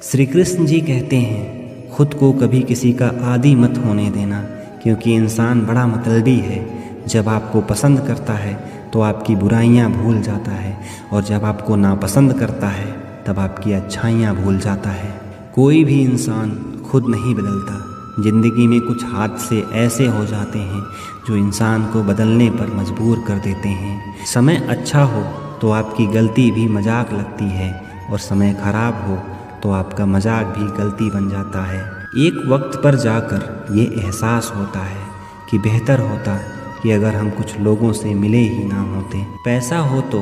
श्री कृष्ण जी कहते हैं, खुद को कभी किसी का आदी मत होने देना, क्योंकि इंसान बड़ा मतलबी है। जब आपको पसंद करता है तो आपकी बुराइयां भूल जाता है, और जब आपको नापसंद करता है तब आपकी अच्छाइयां भूल जाता है। कोई भी इंसान खुद नहीं बदलता। ज़िंदगी में कुछ हादसे ऐसे हो जाते हैं जो इंसान को बदलने पर मजबूर कर देते हैं। समय अच्छा हो तो आपकी गलती भी मजाक लगती है, और समय खराब हो तो आपका मजाक भी गलती बन जाता है। एक वक्त पर जाकर ये एहसास होता है कि बेहतर होता कि अगर हम कुछ लोगों से मिले ही ना होते। पैसा हो तो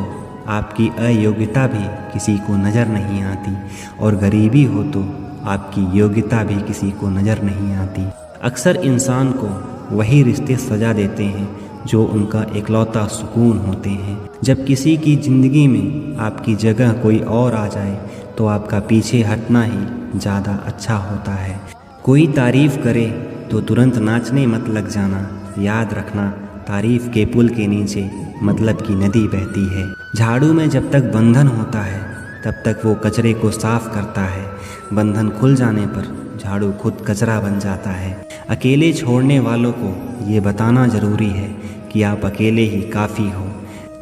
आपकी अयोग्यता भी किसी को नज़र नहीं आती, और गरीबी हो तो आपकी योग्यता भी किसी को नज़र नहीं आती। अक्सर इंसान को वही रिश्ते सजा देते हैं जो उनका इकलौता सुकून होते हैं। जब किसी की ज़िंदगी में आपकी जगह कोई और आ जाए तो आपका पीछे हटना ही ज़्यादा अच्छा होता है। कोई तारीफ़ करे तो तुरंत नाचने मत लग जाना। याद रखना, तारीफ़ के पुल के नीचे मतलब की नदी बहती है। झाड़ू में जब तक बंधन होता है तब तक वो कचरे को साफ करता है। बंधन खुल जाने पर झाड़ू खुद कचरा बन जाता है। अकेले छोड़ने वालों को ये बताना ज़रूरी है कि आप अकेले ही काफ़ी हो।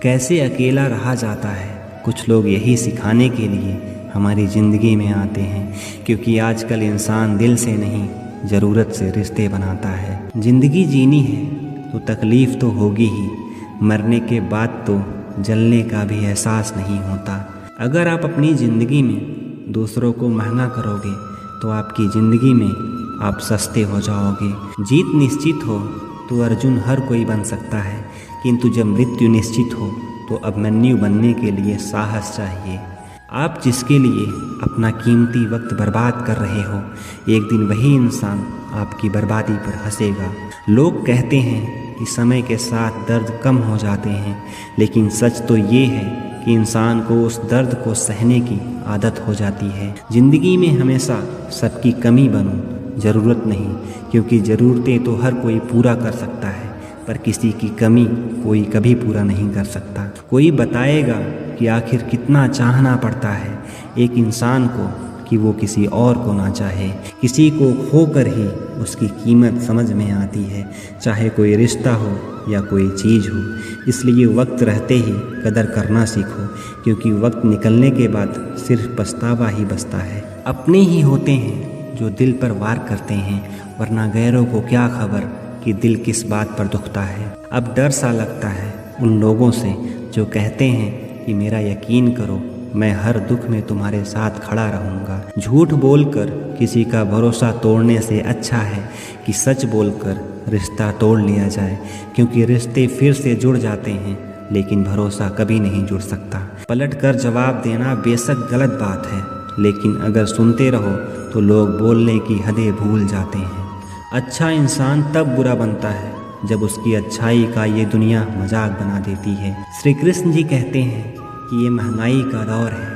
कैसे अकेला रहा जाता है, कुछ लोग यही सिखाने के लिए हमारी ज़िंदगी में आते हैं, क्योंकि आजकल इंसान दिल से नहीं ज़रूरत से रिश्ते बनाता है। ज़िंदगी जीनी है तो तकलीफ़ तो होगी ही, मरने के बाद तो जलने का भी एहसास नहीं होता। अगर आप अपनी ज़िंदगी में दूसरों को महंगा करोगे तो आपकी ज़िंदगी में आप सस्ते हो जाओगे। जीत निश्चित हो तो अर्जुन हर कोई बन सकता है, किंतु जब मृत्यु निश्चित हो तो अभिमन्यु बनने के लिए साहस चाहिए। आप जिसके लिए अपना कीमती वक्त बर्बाद कर रहे हो, एक दिन वही इंसान आपकी बर्बादी पर हंसेगा। लोग कहते हैं कि समय के साथ दर्द कम हो जाते हैं, लेकिन सच तो ये है कि इंसान को उस दर्द को सहने की आदत हो जाती है। ज़िंदगी में हमेशा सबकी कमी बनो, ज़रूरत नहीं, क्योंकि ज़रूरतें तो हर कोई पूरा कर सकता है, पर किसी की कमी कोई कभी पूरा नहीं कर सकता। कोई बताएगा कि आखिर कितना चाहना पड़ता है एक इंसान को कि वो किसी और को ना चाहे। किसी को खोकर ही उसकी कीमत समझ में आती है, चाहे कोई रिश्ता हो या कोई चीज़ हो। इसलिए वक्त रहते ही कदर करना सीखो, क्योंकि वक्त निकलने के बाद सिर्फ पछतावा ही बचता है। अपने ही होते हैं जो दिल पर वार करते हैं, वरना गैरों को क्या खबर कि दिल किस बात पर दुखता है। अब डर सा लगता है उन लोगों से जो कहते हैं कि मेरा यकीन करो, मैं हर दुख में तुम्हारे साथ खड़ा रहूँगा। झूठ बोलकर किसी का भरोसा तोड़ने से अच्छा है कि सच बोलकर रिश्ता तोड़ लिया जाए, क्योंकि रिश्ते फिर से जुड़ जाते हैं लेकिन भरोसा कभी नहीं जुड़ सकता। पलट कर जवाब देना बेशक गलत बात है, लेकिन अगर सुनते रहो तो लोग बोलने की हदें भूल जाते हैं। अच्छा इंसान तब बुरा बनता है जब उसकी अच्छाई का ये दुनिया मजाक बना देती है। श्री कृष्ण जी कहते हैं कि ये महंगाई का दौर है,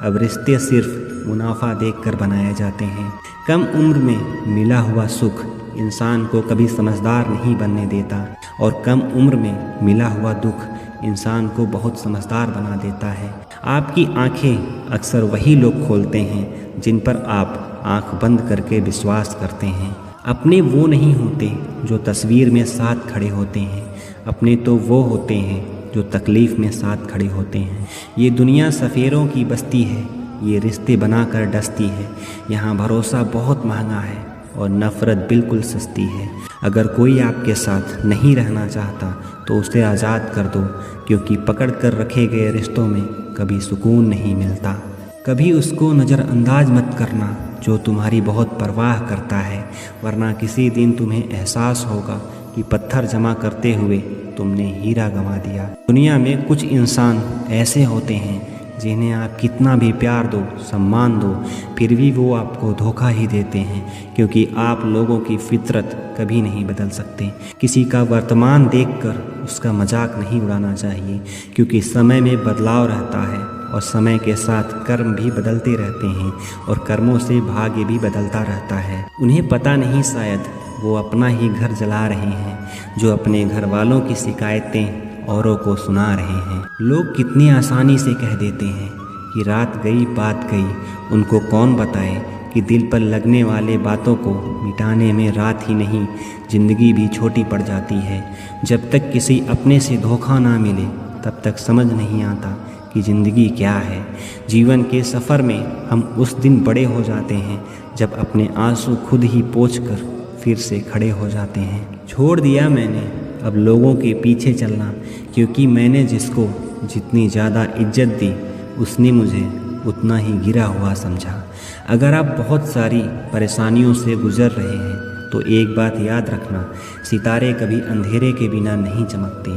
अब रिश्ते सिर्फ मुनाफा देखकर बनाए जाते हैं। कम उम्र में मिला हुआ सुख इंसान को कभी समझदार नहीं बनने देता, और कम उम्र में मिला हुआ दुख इंसान को बहुत समझदार बना देता है। आपकी आंखें अक्सर वही लोग खोलते हैं जिन पर आप आंख बंद करके विश्वास करते हैं। अपने वो नहीं होते जो तस्वीर में साथ खड़े होते हैं, अपने तो वो होते हैं जो तकलीफ़ में साथ खड़े होते हैं। ये दुनिया सफ़ेरों की बस्ती है, ये रिश्ते बनाकर डसती है। यहाँ भरोसा बहुत महंगा है और नफ़रत बिल्कुल सस्ती है। अगर कोई आपके साथ नहीं रहना चाहता तो उसे आज़ाद कर दो, क्योंकि पकड़ कर रखे गए रिश्तों में कभी सुकून नहीं मिलता। कभी उसको नज़रअंदाज मत करना जो तुम्हारी बहुत परवाह करता है, वरना किसी दिन तुम्हें एहसास होगा कि पत्थर जमा करते हुए तुमने हीरा गंवा दिया। दुनिया में कुछ इंसान ऐसे होते हैं जिन्हें आप कितना भी प्यार दो, सम्मान दो, फिर भी वो आपको धोखा ही देते हैं, क्योंकि आप लोगों की फितरत कभी नहीं बदल सकते। किसी का वर्तमान देखकर उसका मजाक नहीं उड़ाना चाहिए, क्योंकि समय में बदलाव रहता है, और समय के साथ कर्म भी बदलते रहते हैं, और कर्मों से भाग्य भी बदलता रहता है। उन्हें पता नहीं शायद वो अपना ही घर जला रहे हैं, जो अपने घर वालों की शिकायतें औरों को सुना रहे हैं। लोग कितनी आसानी से कह देते हैं कि रात गई बात गई, उनको कौन बताए कि दिल पर लगने वाले बातों को मिटाने में रात ही नहीं ज़िंदगी भी छोटी पड़ जाती है। जब तक किसी अपने से धोखा ना मिले तब तक समझ नहीं आता कि ज़िंदगी क्या है। जीवन के सफ़र में हम उस दिन बड़े हो जाते हैं जब अपने आंसू खुद ही पोंछकर फिर से खड़े हो जाते हैं। छोड़ दिया मैंने अब लोगों के पीछे चलना, क्योंकि मैंने जिसको जितनी ज़्यादा इज्जत दी उसने मुझे उतना ही गिरा हुआ समझा। अगर आप बहुत सारी परेशानियों से गुजर रहे हैं तो एक बात याद रखना, सितारे कभी अंधेरे के बिना नहीं चमकते।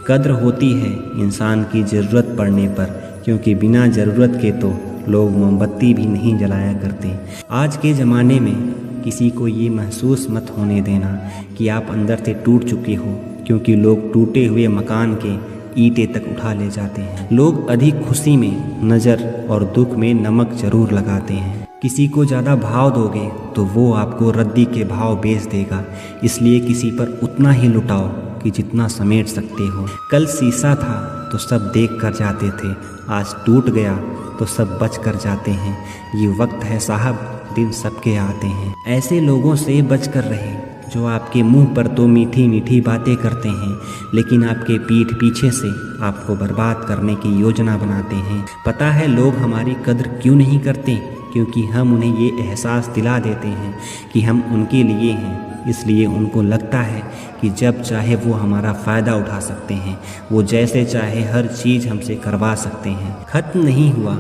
कद्र होती है इंसान की ज़रूरत पड़ने पर, क्योंकि बिना ज़रूरत के तो लोग मोमबत्ती भी नहीं जलाया करते। आज के ज़माने में किसी को ये महसूस मत होने देना कि आप अंदर से टूट चुके हो, क्योंकि लोग टूटे हुए मकान के ईंटें तक उठा ले जाते हैं। लोग अधिक खुशी में नज़र और दुख में नमक जरूर लगाते हैं। किसी को ज़्यादा भाव दोगे तो वो आपको रद्दी के भाव बेच देगा, इसलिए किसी पर उतना ही लुटाओ कि जितना समेट सकते हो। कल शीशा था तो सब देख कर जाते थे, आज टूट गया तो सब बच कर जाते हैं। ये वक्त है साहब, दिन सबके आते हैं। ऐसे लोगों से बच कर रहे जो आपके मुंह पर तो मीठी मीठी बातें करते हैं, लेकिन आपके पीठ पीछे से आपको बर्बाद करने की योजना बनाते हैं। पता है लोग हमारी कद्र क्यों नहीं करते? क्योंकि हम उन्हें ये एहसास दिला देते हैं कि हम उनके लिए हैं। इसलिए उनको लगता है कि जब चाहे वो हमारा फ़ायदा उठा सकते हैं, वो जैसे चाहे हर चीज़ हमसे करवा सकते हैं। ख़त्म नहीं हुआ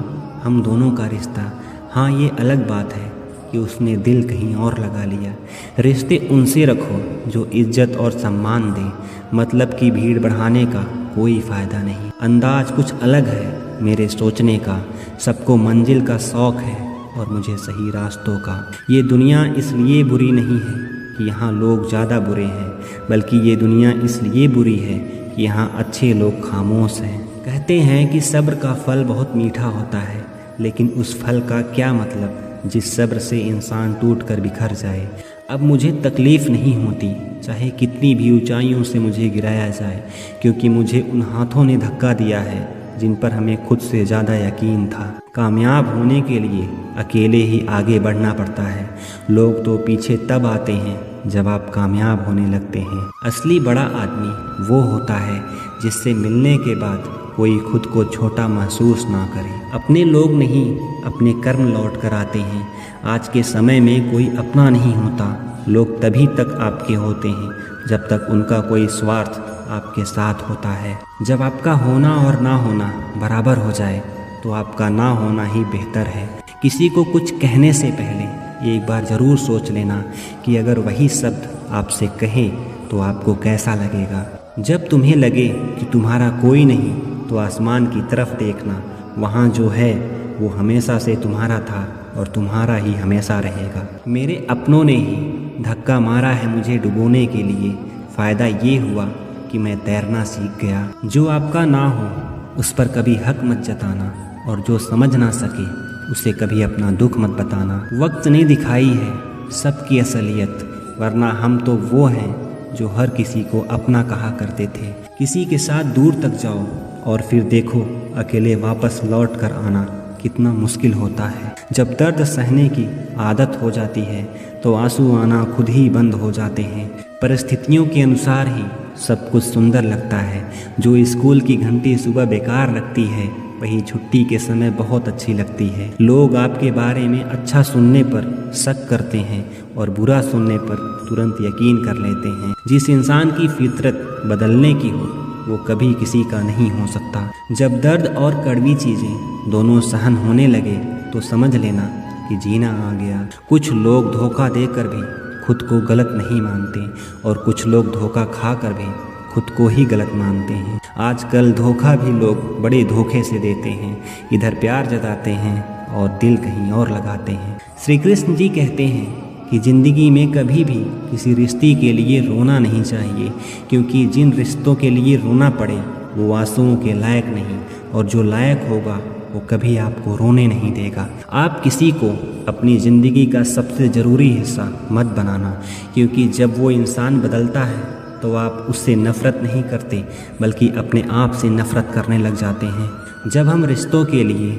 हम दोनों का रिश्ता, हाँ ये अलग बात है कि उसने दिल कहीं और लगा लिया। रिश्ते उनसे रखो जो इज्जत और सम्मान दें, मतलब की भीड़ बढ़ाने का कोई फ़ायदा नहीं। अंदाज कुछ अलग है मेरे सोचने का, सबको मंजिल का शौक़ है और मुझे सही रास्तों का। ये दुनिया इसलिए बुरी नहीं है कि यहाँ लोग ज़्यादा बुरे हैं, बल्कि ये दुनिया इसलिए बुरी है कि यहाँ अच्छे लोग खामोश हैं। कहते हैं कि सब्र का फल बहुत मीठा होता है, लेकिन उस फल का क्या मतलब जिस सब्र से इंसान टूट कर बिखर जाए। अब मुझे तकलीफ़ नहीं होती चाहे कितनी भी ऊंचाइयों से मुझे गिराया जाए, क्योंकि मुझे उन हाथों ने धक्का दिया है जिन पर हमें खुद से ज़्यादा यकीन था। कामयाब होने के लिए अकेले ही आगे बढ़ना पड़ता है। लोग तो पीछे तब आते हैं जब आप कामयाब होने लगते हैं। असली बड़ा आदमी वो होता है जिससे मिलने के बाद कोई खुद को छोटा महसूस ना करे। अपने लोग नहीं अपने कर्म लौट कर आते हैं। आज के समय में कोई अपना नहीं होता, लोग तभी तक आपके होते हैं जब तक उनका कोई स्वार्थ आपके साथ होता है। जब आपका होना और ना होना बराबर हो जाए तो आपका ना होना ही बेहतर है। किसी को कुछ कहने से पहले एक बार ज़रूर सोच लेना कि अगर वही शब्द आपसे कहे तो आपको कैसा लगेगा। जब तुम्हें लगे कि तुम्हारा कोई नहीं तो आसमान की तरफ देखना, वहाँ जो है वो हमेशा से तुम्हारा था और तुम्हारा ही हमेशा रहेगा। मेरे अपनों ने ही धक्का मारा है मुझे डुबोने के लिए, फ़ायदा ये हुआ कि मैं तैरना सीख गया। जो आपका ना हो उस पर कभी हक मत जताना, और जो समझ ना सके उसे कभी अपना दुख मत बताना। वक्त ने दिखाई है सबकी असलियत, वरना हम तो वो हैं जो हर किसी को अपना कहा करते थे। किसी के साथ दूर तक जाओ और फिर देखो अकेले वापस लौट कर आना कितना मुश्किल होता है। जब दर्द सहने की आदत हो जाती है तो आंसू आना खुद ही बंद हो जाते हैं। परिस्थितियों के अनुसार ही सब कुछ सुंदर लगता है। जो स्कूल की घंटी सुबह बेकार लगती है वही छुट्टी के समय बहुत अच्छी लगती है। लोग आपके बारे में अच्छा सुनने पर शक करते हैं और बुरा सुनने पर तुरंत यकीन कर लेते हैं। जिस इंसान की फितरत बदलने की हो वो कभी किसी का नहीं हो सकता। जब दर्द और कड़वी चीज़ें दोनों सहन होने लगे तो समझ लेना कि जीना आ गया। कुछ लोग धोखा देकर भी खुद को गलत नहीं मानते और कुछ लोग धोखा खाकर भी खुद को ही गलत मानते हैं। आजकल धोखा भी लोग बड़े धोखे से देते हैं, इधर प्यार जताते हैं और दिल कहीं और लगाते हैं। श्री कृष्ण जी कहते हैं कि ज़िंदगी में कभी भी किसी रिश्ते के लिए रोना नहीं चाहिए, क्योंकि जिन रिश्तों के लिए रोना पड़े वो आंसुओं के लायक नहीं, और जो लायक होगा वो कभी आपको रोने नहीं देगा। आप किसी को अपनी ज़िंदगी का सबसे ज़रूरी हिस्सा मत बनाना, क्योंकि जब वो इंसान बदलता है तो आप उससे नफ़रत नहीं करते बल्कि अपने आप से नफ़रत करने लग जाते हैं। जब हम रिश्तों के लिए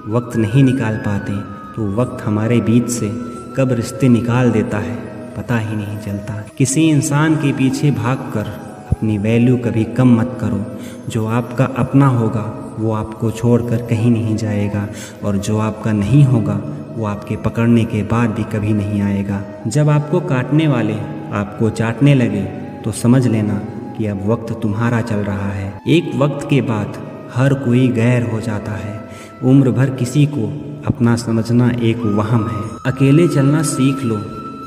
वक्त नहीं निकाल पाते तो वक्त हमारे बीच से कब रिश्ते निकाल देता है पता ही नहीं चलता। किसी इंसान के पीछे भागकर अपनी वैल्यू कभी कम मत करो। जो आपका अपना होगा वो आपको छोड़कर कहीं नहीं जाएगा, और जो आपका नहीं होगा वो आपके पकड़ने के बाद भी कभी नहीं आएगा। जब आपको काटने वाले आपको चाटने लगे तो समझ लेना कि अब वक्त तुम्हारा चल रहा है। एक वक्त के बाद हर कोई गैर हो जाता है। उम्र भर किसी को अपना समझना एक वहम है। अकेले चलना सीख लो।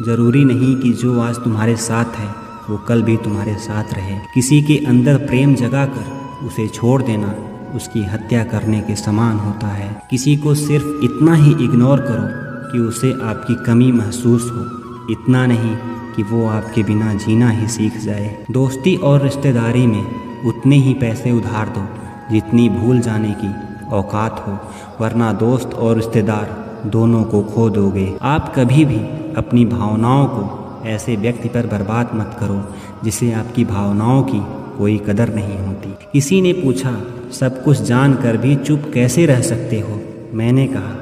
ज़रूरी नहीं कि जो आज तुम्हारे साथ है वो कल भी तुम्हारे साथ रहे। किसी के अंदर प्रेम जगाकर उसे छोड़ देना उसकी हत्या करने के समान होता है। किसी को सिर्फ इतना ही इग्नोर करो कि उसे आपकी कमी महसूस हो, इतना नहीं कि वो आपके बिना जीना ही सीख जाए। दोस्ती और रिश्तेदारी में उतने ही पैसे उधार दो जितनी भूल जाने की औकात हो, वरना दोस्त और रिश्तेदार दोनों को खो दोगे। आप कभी भी अपनी भावनाओं को ऐसे व्यक्ति पर बर्बाद मत करो जिसे आपकी भावनाओं की कोई कदर नहीं होती। किसी ने पूछा, सब कुछ जानकर भी चुप कैसे रह सकते हो? मैंने कहा,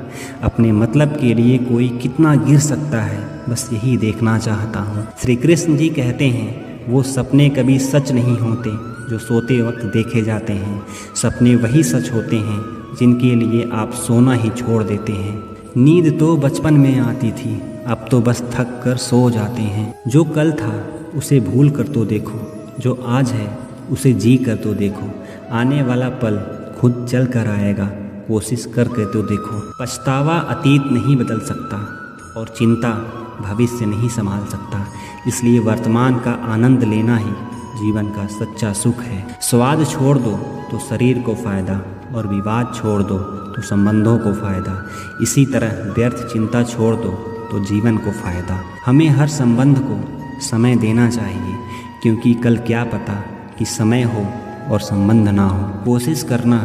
अपने मतलब के लिए कोई कितना गिर सकता है, बस यही देखना चाहता हूँ। श्री कृष्ण जी कहते हैं, वो सपने कभी सच नहीं होते जो सोते वक्त देखे जाते हैं। सपने वही सच होते हैं जिनके लिए आप सोना ही छोड़ देते हैं। नींद तो बचपन में आती थी, अब तो बस थक कर सो जाते हैं। जो कल था उसे भूल कर तो देखो, जो आज है उसे जी कर तो देखो। आने वाला पल खुद चल कर आएगा, कोशिश करके तो देखो। पछतावा अतीत नहीं बदल सकता और चिंता भविष्य नहीं संभाल सकता, इसलिए वर्तमान का आनंद लेना ही जीवन का सच्चा सुख है। स्वाद छोड़ दो तो शरीर को फ़ायदा, और विवाद छोड़ दो तो संबंधों को फ़ायदा। इसी तरह व्यर्थ चिंता छोड़ दो तो जीवन को फ़ायदा। हमें हर संबंध को समय देना चाहिए, क्योंकि कल क्या पता कि समय हो और संबंध ना हो। कोशिश करना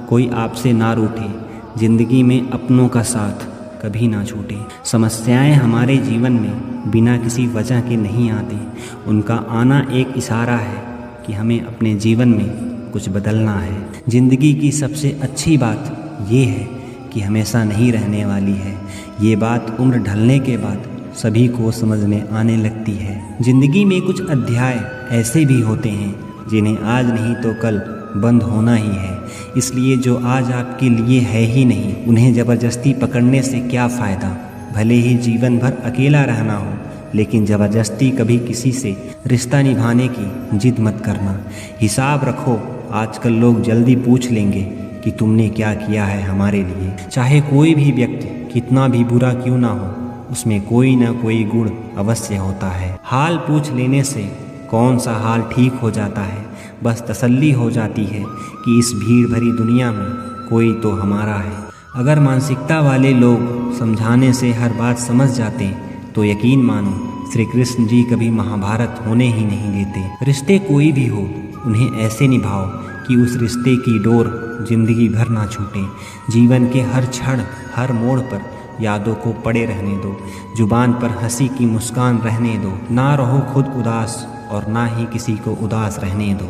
कोई आपसे ना रूठे, जिंदगी में अपनों का साथ कभी ना छूटे। समस्याएं हमारे जीवन में बिना किसी वजह के नहीं आती, उनका आना एक इशारा है कि हमें अपने जीवन में कुछ बदलना है। जिंदगी की सबसे अच्छी बात ये है कि हमेशा नहीं रहने वाली है। ये बात उम्र ढलने के बाद सभी को समझ में आने लगती है। जिंदगी में कुछ अध्याय ऐसे भी होते हैं जिन्हें आज नहीं तो कल बंद होना ही है, इसलिए जो आज आपके लिए है ही नहीं, उन्हें ज़बरदस्ती पकड़ने से क्या फ़ायदा। भले ही जीवन भर अकेला रहना हो, लेकिन ज़बरदस्ती कभी किसी से रिश्ता निभाने की जिद मत करना। हिसाब रखो, आजकल लोग जल्दी पूछ लेंगे कि तुमने क्या किया है हमारे लिए। चाहे कोई भी व्यक्ति कितना भी बुरा क्यों ना हो, उसमें कोई ना कोई गुण अवश्य होता है। हाल पूछ लेने से कौन सा हाल ठीक हो जाता है, बस तसल्ली हो जाती है कि इस भीड़ भरी दुनिया में कोई तो हमारा है। अगर मानसिकता वाले लोग समझाने से हर बात समझ जाते तो यकीन मानो श्री कृष्ण जी कभी महाभारत होने ही नहीं देते। रिश्ते कोई भी हो, उन्हें ऐसे निभाओ कि उस रिश्ते की डोर जिंदगी भर ना छूटे। जीवन के हर क्षण हर मोड़ पर यादों को पड़े रहने दो, जुबान पर हंसी की मुस्कान रहने दो। ना रहो खुद उदास और ना ही किसी को उदास रहने दो।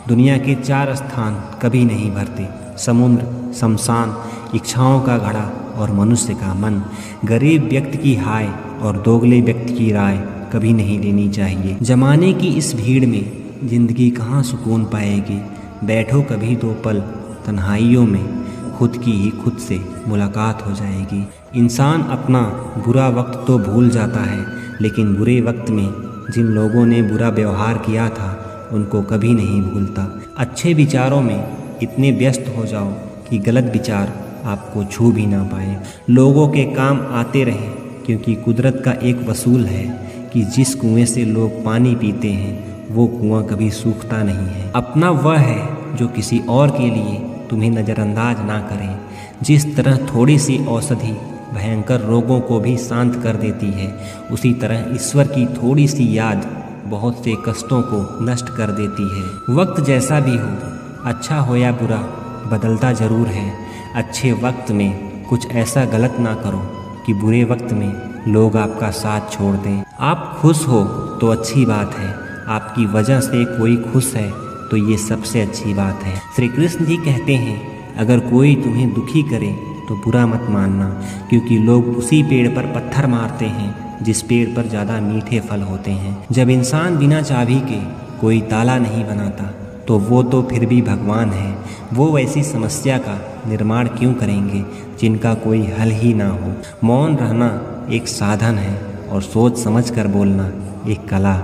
दुनिया के 4 स्थान कभी नहीं भरते, समुद्र, शमशान, इच्छाओं का घड़ा और मनुष्य का मन। गरीब व्यक्ति की हाय और दोगले व्यक्ति की राय कभी नहीं लेनी चाहिए। जमाने की इस भीड़ में जिंदगी कहाँ सुकून पाएगी। बैठो कभी 2 पल तन्हाइयों में, खुद की ही खुद से मुलाकात हो जाएगी। इंसान अपना बुरा वक्त तो भूल जाता है, लेकिन बुरे वक्त में जिन लोगों ने बुरा व्यवहार किया था उनको कभी नहीं भूलता। अच्छे विचारों में इतने व्यस्त हो जाओ कि गलत विचार आपको छू भी ना पाए। लोगों के काम आते रहें, क्योंकि कुदरत का एक वसूल है कि जिस कुएं से लोग पानी पीते हैं वो कुआं कभी सूखता नहीं है। अपना वह है जो किसी और के लिए तुम्हें नज़रअंदाज ना करे। जिस तरह थोड़ी सी औषधि भयंकर रोगों को भी शांत कर देती है, उसी तरह ईश्वर की थोड़ी सी याद बहुत से कष्टों को नष्ट कर देती है। वक्त जैसा भी हो, अच्छा हो या बुरा, बदलता ज़रूर है। अच्छे वक्त में कुछ ऐसा गलत ना करो कि बुरे वक्त में लोग आपका साथ छोड़ दें। आप खुश हो तो अच्छी बात है, आपकी वजह से कोई खुश है तो ये सबसे अच्छी बात है। श्री कृष्ण जी कहते हैं, अगर कोई तुम्हें दुखी करे तो बुरा मत मानना, क्योंकि लोग उसी पेड़ पर पत्थर मारते हैं जिस पेड़ पर ज़्यादा मीठे फल होते हैं। जब इंसान बिना चाबी के कोई ताला नहीं बनाता तो वो तो फिर भी भगवान है। वो ऐसी समस्या का निर्माण क्यों करेंगे जिनका कोई हल ही ना हो। मौन रहना एक साधन है और सोच समझ कर बोलना एक कला।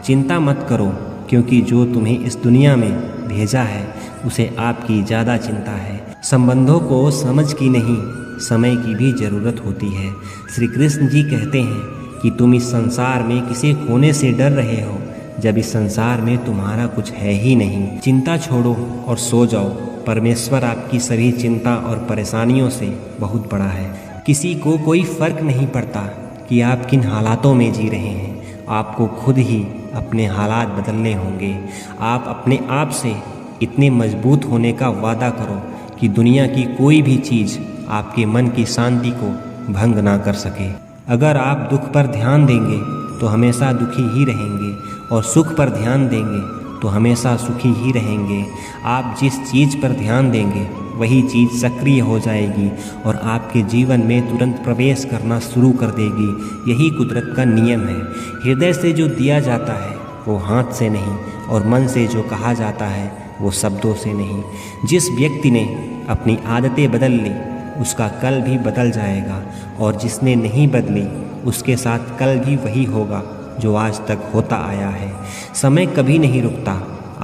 चिंता मत करो, क्योंकि जो तुम्हें इस दुनिया में भेजा है उसे आपकी ज़्यादा चिंता है। संबंधों को समझ की नहीं, समय की भी ज़रूरत होती है। श्री कृष्ण जी कहते हैं कि तुम इस संसार में किसे खोने से डर रहे हो जब इस संसार में तुम्हारा कुछ है ही नहीं। चिंता छोड़ो और सो जाओ। परमेश्वर आपकी सभी चिंता और परेशानियों से बहुत बड़ा है। किसी को कोई फर्क नहीं पड़ता कि आप किन हालातों में जी रहे हैं। आपको खुद ही अपने हालात बदलने होंगे। आप अपने आप से इतने मजबूत होने का वादा करो कि दुनिया की कोई भी चीज़ आपके मन की शांति को भंग ना कर सके। अगर आप दुख पर ध्यान देंगे तो हमेशा दुखी ही रहेंगे, और सुख पर ध्यान देंगे तो हमेशा सुखी ही रहेंगे। आप जिस चीज़ पर ध्यान देंगे वही चीज़ सक्रिय हो जाएगी और आपके जीवन में तुरंत प्रवेश करना शुरू कर देगी। यही कुदरत का नियम है। हृदय से जो दिया जाता है वो हाथ से नहीं, और मन से जो कहा जाता है वो शब्दों से नहीं। जिस व्यक्ति ने अपनी आदतें बदल ली उसका कल भी बदल जाएगा, और जिसने नहीं बदली उसके साथ कल भी वही होगा जो आज तक होता आया है। समय कभी नहीं रुकता।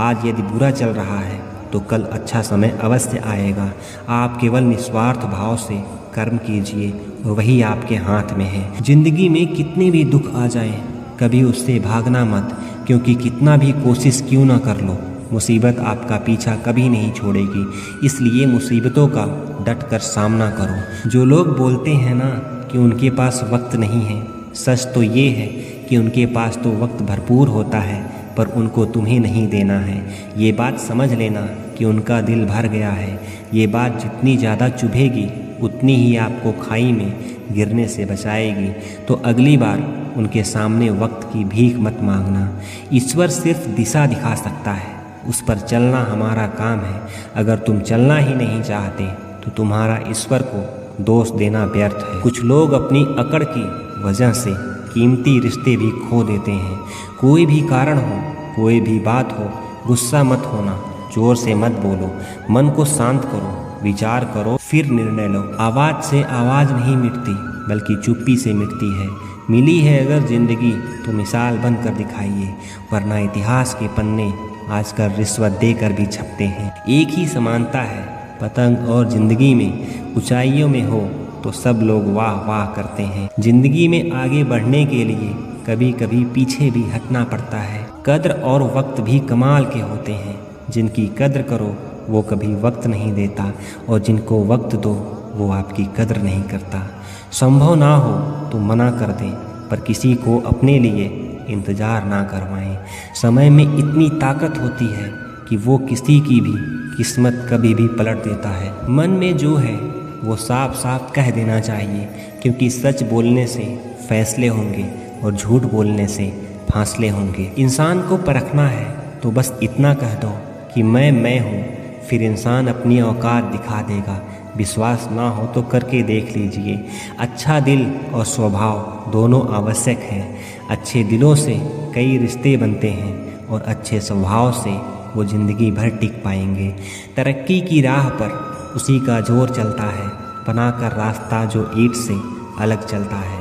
आज यदि बुरा चल रहा है तो कल अच्छा समय अवश्य आएगा। आप केवल निस्वार्थ भाव से कर्म कीजिए और वही आपके हाथ में है। जिंदगी में कितने भी दुख आ जाएं, कभी उससे भागना मत, क्योंकि कितना भी कोशिश क्यों ना कर लो, मुसीबत आपका पीछा कभी नहीं छोड़ेगी। इसलिए मुसीबतों का डट कर सामना करो। जो लोग बोलते हैं ना कि उनके पास वक्त नहीं है, सच तो ये है कि उनके पास तो वक्त भरपूर होता है, पर उनको तुम्हें नहीं देना है। ये बात समझ लेना कि उनका दिल भर गया है। ये बात जितनी ज़्यादा चुभेगी उतनी ही आपको खाई में गिरने से बचाएगी। तो अगली बार उनके सामने वक्त की भीख मत मांगना। ईश्वर सिर्फ दिशा दिखा सकता है, उस पर चलना हमारा काम है। अगर तुम चलना ही नहीं चाहते तो तुम्हारा ईश्वर को दोष देना व्यर्थ है। कुछ लोग अपनी अकड़ की वजह से कीमती रिश्ते भी खो देते हैं। कोई भी कारण हो, कोई भी बात हो, गुस्सा मत होना, जोर से मत बोलो, मन को शांत करो, विचार करो, फिर निर्णय लो। आवाज़ से आवाज़ नहीं मिटती, बल्कि चुप्पी से मिटती है। मिली है अगर जिंदगी तो मिसाल बनकर दिखाइए, वरना इतिहास के पन्ने आजकल रिश्वत देकर भी छपते हैं। एक ही समानता है, पतंग और जिंदगी में ऊंचाइयों में हो तो सब लोग वाह वाह करते हैं। जिंदगी में आगे बढ़ने के लिए कभी कभी पीछे भी हटना पड़ता है। कद्र और वक्त भी कमाल के होते हैं। जिनकी कद्र करो वो कभी वक्त नहीं देता, और जिनको वक्त दो वो आपकी कद्र नहीं करता। संभव ना हो तो मना कर दें, पर किसी को अपने लिए इंतज़ार ना करवाएं। समय में इतनी ताकत होती है कि वो किसी की भी किस्मत कभी भी पलट देता है। मन में जो है वो साफ साफ कह देना चाहिए, क्योंकि सच बोलने से फैसले होंगे और झूठ बोलने से फासले होंगे। इंसान को परखना है तो बस इतना कह दो कि मैं हूँ, फिर इंसान अपनी औकात दिखा देगा। विश्वास ना हो तो करके देख लीजिए। अच्छा दिल और स्वभाव दोनों आवश्यक हैं। अच्छे दिलों से कई रिश्ते बनते हैं, और अच्छे स्वभाव से वो ज़िंदगी भर टिक पाएंगे। तरक्की की राह पर उसी का जोर चलता है, बनाकर रास्ता जो ईंट से अलग चलता है।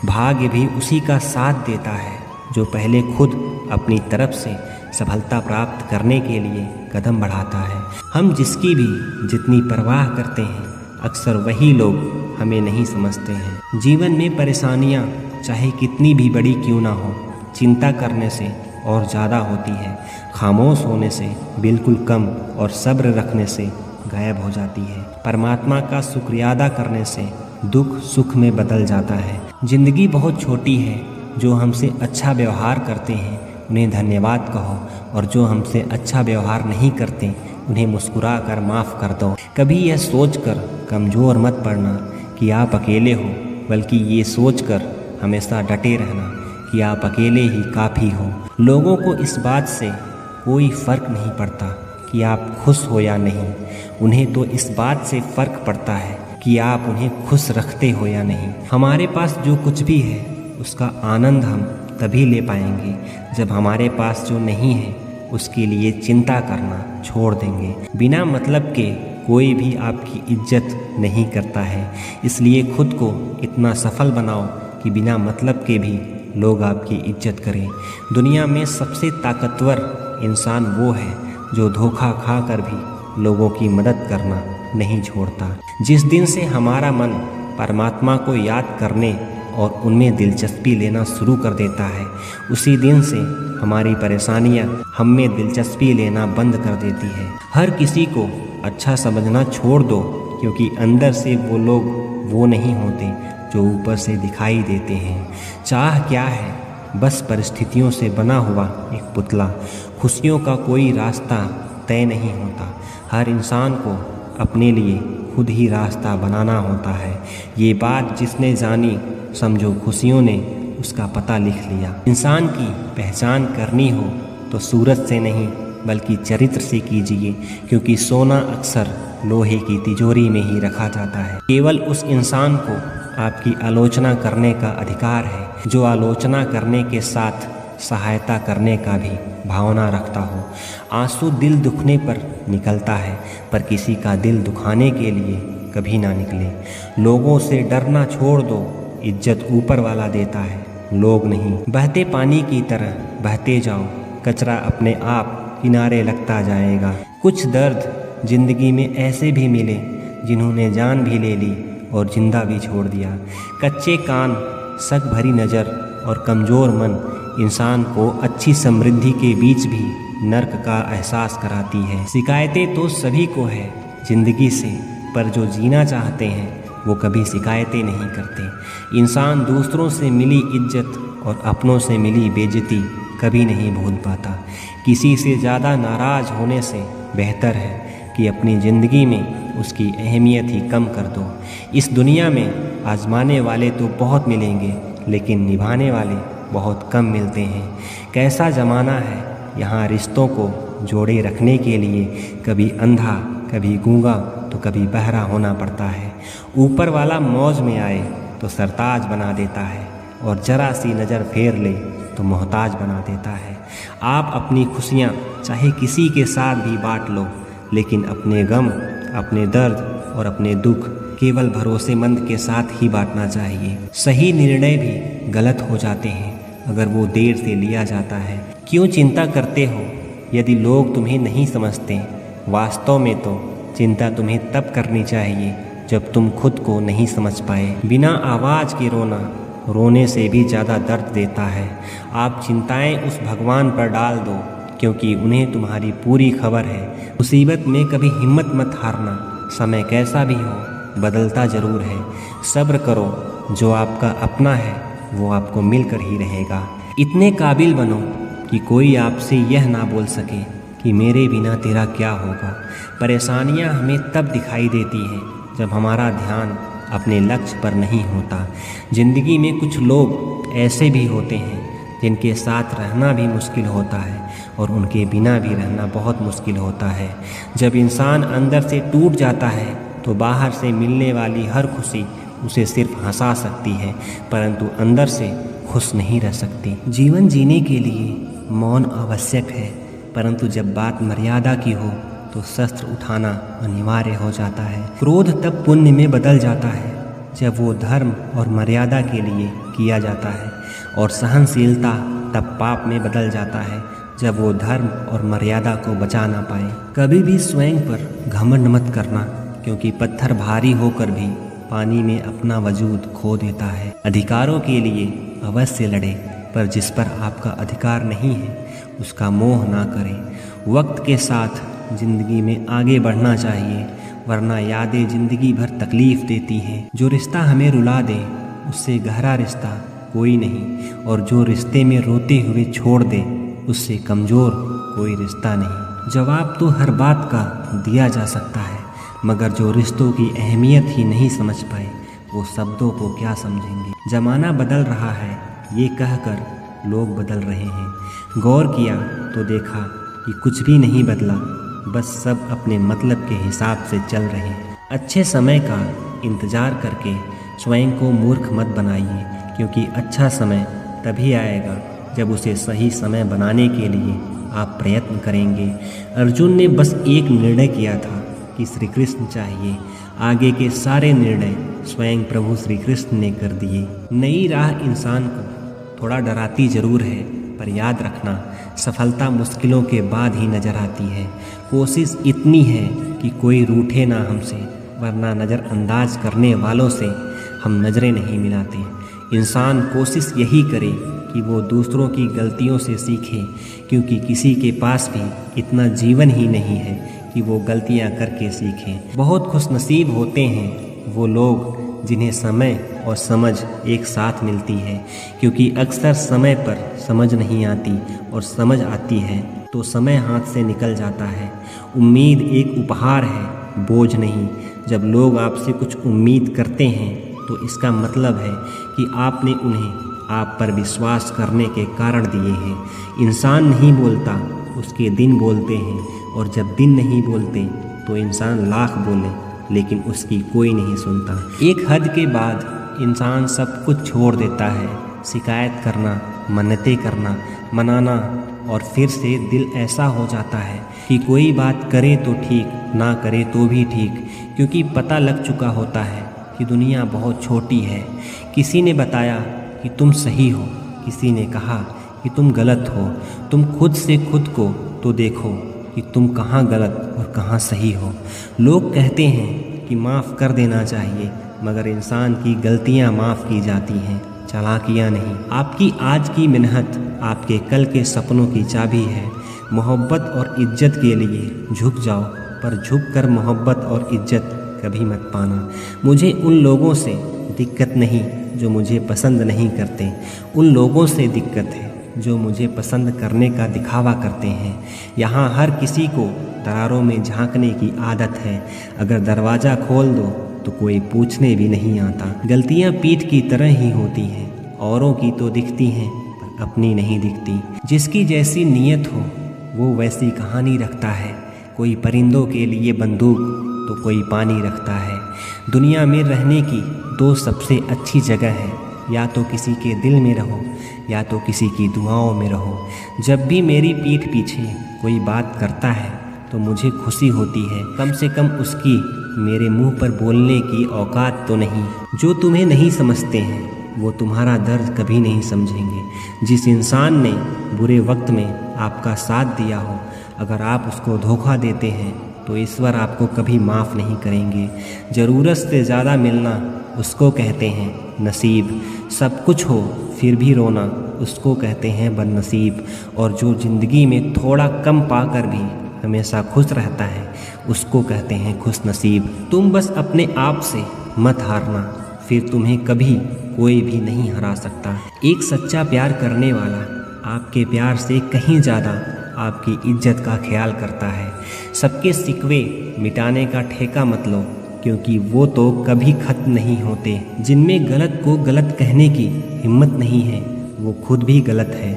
भाग्य भी उसी का साथ देता है जो पहले खुद अपनी तरफ से सफलता प्राप्त करने के लिए कदम बढ़ाता है। हम जिसकी भी जितनी परवाह करते हैं, अक्सर वही लोग हमें नहीं समझते हैं। जीवन में परेशानियां चाहे कितनी भी बड़ी क्यों ना हो, चिंता करने से और ज़्यादा होती है। खामोश होने से बिल्कुल कम, और सब्र रखने से गायब हो जाती है। परमात्मा का शुक्रिया अदा करने से दुख सुख में बदल जाता है। जिंदगी बहुत छोटी है। जो हमसे अच्छा व्यवहार करते हैं उन्हें धन्यवाद कहो, और जो हमसे अच्छा व्यवहार नहीं करते उन्हें मुस्कुरा कर माफ़ कर दो। कभी यह सोचकर कमज़ोर मत पड़ना कि आप अकेले हो, बल्कि ये सोचकर हमेशा डटे रहना कि आप अकेले ही काफ़ी हो। लोगों को इस बात से कोई फ़र्क नहीं पड़ता कि आप खुश हो या नहीं। उन्हें तो इस बात से फ़र्क पड़ता है कि आप उन्हें खुश रखते हो या नहीं। हमारे पास जो कुछ भी है उसका आनंद हम तभी ले पाएंगे जब हमारे पास जो नहीं है उसके लिए चिंता करना छोड़ देंगे। बिना मतलब के कोई भी आपकी इज्जत नहीं करता है, इसलिए खुद को इतना सफल बनाओ कि बिना मतलब के भी लोग आपकी इज्जत करें। दुनिया में सबसे ताकतवर इंसान वो है जो धोखा खा कर भी लोगों की मदद करना नहीं छोड़ता। जिस दिन से हमारा मन परमात्मा को याद करने और उनमें दिलचस्पी लेना शुरू कर देता है, उसी दिन से हमारी परेशानियां हम में दिलचस्पी लेना बंद कर देती है। हर किसी को अच्छा समझना छोड़ दो, क्योंकि अंदर से वो लोग वो नहीं होते जो ऊपर से दिखाई देते हैं। चाह क्या है? बस परिस्थितियों से बना हुआ एक पुतला। खुशियों का कोई रास्ता तय नहीं होता, हर इंसान को अपने लिए खुद ही रास्ता बनाना होता है। ये बात जिसने जानी, समझो खुशियों ने उसका पता लिख लिया। इंसान की पहचान करनी हो तो सूरत से नहीं बल्कि चरित्र से कीजिए, क्योंकि सोना अक्सर लोहे की तिजोरी में ही रखा जाता है। केवल उस इंसान को आपकी आलोचना करने का अधिकार है जो आलोचना करने के साथ सहायता करने का भी भावना रखता हो। आंसू दिल दुखने पर निकलता है, पर किसी का दिल दुखाने के लिए कभी ना निकले। लोगों से डरना छोड़ दो, इज्जत ऊपर वाला देता है, लोग नहीं। बहते पानी की तरह बहते जाओ, कचरा अपने आप किनारे लगता जाएगा। कुछ दर्द जिंदगी में ऐसे भी मिले जिन्होंने जान भी ले ली और जिंदा भी छोड़ दिया। कच्चे कान, शक भरी नज़र और कमज़ोर मन इंसान को अच्छी समृद्धि के बीच भी नर्क का एहसास कराती है। शिकायतें तो सभी को है जिंदगी से, पर जो जीना चाहते हैं वो कभी शिकायतें नहीं करते। इंसान दूसरों से मिली इज्जत और अपनों से मिली बेइज्जती कभी नहीं भूल पाता। किसी से ज़्यादा नाराज़ होने से बेहतर है कि अपनी ज़िंदगी में उसकी अहमियत ही कम कर दो। इस दुनिया में आजमाने वाले तो बहुत मिलेंगे, लेकिन निभाने वाले बहुत कम मिलते हैं। कैसा ज़माना है, यहाँ रिश्तों को जोड़े रखने के लिए कभी अंधा, कभी गूंगा तो कभी बहरा होना पड़ता है। ऊपर वाला मौज में आए तो सरताज बना देता है, और जरा सी नज़र फेर ले तो मोहताज बना देता है। आप अपनी खुशियाँ चाहे किसी के साथ भी बांट लो, लेकिन अपने गम, अपने दर्द और अपने दुख केवल भरोसेमंद के साथ ही बांटना चाहिए। सही निर्णय भी गलत हो जाते हैं अगर वो देर से लिया जाता है। क्यों चिंता करते हो यदि लोग तुम्हें नहीं समझते? वास्तव में तो चिंता तुम्हें तब करनी चाहिए जब तुम खुद को नहीं समझ पाए। बिना आवाज़ के रोना रोने से भी ज़्यादा दर्द देता है। आप चिंताएं उस भगवान पर डाल दो, क्योंकि उन्हें तुम्हारी पूरी खबर है। मुसीबत में कभी हिम्मत मत हारना, समय कैसा भी हो बदलता ज़रूर है। सब्र करो, जो आपका अपना है वो आपको मिलकर ही रहेगा। इतने काबिल बनो कि कोई आपसे यह ना बोल सके कि मेरे बिना तेरा क्या होगा। परेशानियां हमें तब दिखाई देती हैं जब हमारा ध्यान अपने लक्ष्य पर नहीं होता। ज़िंदगी में कुछ लोग ऐसे भी होते हैं जिनके साथ रहना भी मुश्किल होता है और उनके बिना भी रहना बहुत मुश्किल होता है। जब इंसान अंदर से टूट जाता है तो बाहर से मिलने वाली हर खुशी उसे सिर्फ हंसा सकती है, परंतु अंदर से खुश नहीं रह सकती। जीवन जीने के लिए मौन आवश्यक है, परंतु जब बात मर्यादा की हो तो शस्त्र उठाना अनिवार्य हो जाता है। क्रोध तब पुण्य में बदल जाता है जब वो धर्म और मर्यादा के लिए किया जाता है, और सहनशीलता तब पाप में बदल जाता है जब वो धर्म और मर्यादा को बचा ना पाए। कभी भी स्वयं पर घमंड मत करना, क्योंकि पत्थर भारी होकर भी पानी में अपना वजूद खो देता है। अधिकारों के लिए अवश्य लड़े, पर जिस पर आपका अधिकार नहीं है उसका मोह ना करें। वक्त के साथ जिंदगी में आगे बढ़ना चाहिए, वरना यादें जिंदगी भर तकलीफ देती हैं। जो रिश्ता हमें रुला दे उससे गहरा रिश्ता कोई नहीं, और जो रिश्ते में रोते हुए छोड़ दे उससे कमज़ोर कोई रिश्ता नहीं। जवाब तो हर बात का दिया जा सकता है, मगर जो रिश्तों की अहमियत ही नहीं समझ पाए वो शब्दों को क्या समझेंगे। ज़माना बदल रहा है ये कहकर लोग बदल रहे हैं। गौर किया तो देखा कि कुछ भी नहीं बदला, बस सब अपने मतलब के हिसाब से चल रहे हैं। अच्छे समय का इंतज़ार करके स्वयं को मूर्ख मत बनाइए, क्योंकि अच्छा समय तभी आएगा जब उसे सही समय बनाने के लिए आप प्रयत्न करेंगे। अर्जुन ने बस एक निर्णय किया था कि श्री कृष्ण चाहिए। आगे के सारे निर्णय स्वयं प्रभु श्री कृष्ण ने कर दिए। नई राह इंसान को थोड़ा डराती जरूर है, पर याद रखना सफलता मुश्किलों के बाद ही नज़र आती है। कोशिश इतनी है कि कोई रूठे ना हमसे, वरना नज़रअंदाज करने वालों से हम नज़रें नहीं मिलाते। इंसान कोशिश यही करे कि वो दूसरों की गलतियों से सीखे, क्योंकि किसी के पास भी इतना जीवन ही नहीं है कि वो गलतियां करके सीखे। बहुत खुशनसीब होते हैं वो लोग जिन्हें समय और समझ एक साथ मिलती है, क्योंकि अक्सर समय पर समझ नहीं आती और समझ आती है तो समय हाथ से निकल जाता है। उम्मीद एक उपहार है, बोझ नहीं। जब लोग आपसे कुछ उम्मीद करते हैं तो इसका मतलब है कि आपने उन्हें आप पर विश्वास करने के कारण दिए हैं। इंसान नहीं बोलता, उसके दिन बोलते हैं, और जब दिन नहीं बोलते तो इंसान लाख बोले लेकिन उसकी कोई नहीं सुनता। एक हद के बाद इंसान सब कुछ छोड़ देता है। शिकायत करना, मन्नतें करना, मनाना, और फिर से दिल ऐसा हो जाता है कि कोई बात करे तो ठीक, ना करे तो भी ठीक, क्योंकि पता लग चुका होता है कि दुनिया बहुत छोटी है। किसी ने बताया कि तुम सही हो, किसी ने कहा कि तुम गलत हो। तुम खुद से खुद को तो देखो कि तुम कहाँ गलत और कहाँ सही हो। लोग कहते हैं कि माफ़ कर देना चाहिए, मगर इंसान की गलतियाँ माफ़ की जाती हैं, चालाकियाँ नहीं। आपकी आज की मेहनत आपके कल के सपनों की चाबी है। मोहब्बत और इज्जत के लिए झुक जाओ, पर झुक कर मोहब्बत और इज्जत कभी मत पाना। मुझे उन लोगों से दिक्कत नहीं जो मुझे पसंद नहीं करते, उन लोगों से दिक्कत है जो मुझे पसंद करने का दिखावा करते हैं। यहाँ हर किसी को दरारों में झांकने की आदत है। अगर दरवाज़ा खोल दो तो कोई पूछने भी नहीं आता। गलतियाँ पीठ की तरह ही होती हैं, औरों की तो दिखती हैं पर अपनी नहीं दिखती। जिसकी जैसी नीयत हो वो वैसी कहानी रखता है। कोई परिंदों के लिए बंदूक तो कोई पानी रखता है। दुनिया में रहने की दो सबसे अच्छी जगह है, या तो किसी के दिल में रहो या तो किसी की दुआओं में रहो। जब भी मेरी पीठ पीछे कोई बात करता है तो मुझे खुशी होती है, कम से कम उसकी मेरे मुंह पर बोलने की औकात तो नहीं। जो तुम्हें नहीं समझते हैं वो तुम्हारा दर्द कभी नहीं समझेंगे। जिस इंसान ने बुरे वक्त में आपका साथ दिया हो, अगर आप उसको धोखा देते हैं तो ईश्वर आपको कभी माफ़ नहीं करेंगे। ज़रूरत से ज़्यादा मिलना उसको कहते हैं नसीब। सब कुछ हो फिर भी रोना उसको कहते हैं बदनसीब। और जो ज़िंदगी में थोड़ा कम पाकर भी हमेशा खुश रहता है उसको कहते हैं खुश नसीब। तुम बस अपने आप से मत हारना, फिर तुम्हें कभी कोई भी नहीं हरा सकता। एक सच्चा प्यार करने वाला आपके प्यार से कहीं ज़्यादा आपकी इज्जत का ख्याल करता है। सबके सिकवे मिटाने का ठेका मत लो, क्योंकि वो तो कभी खत्म नहीं होते। जिनमें गलत को गलत कहने की हिम्मत नहीं है वो खुद भी गलत है।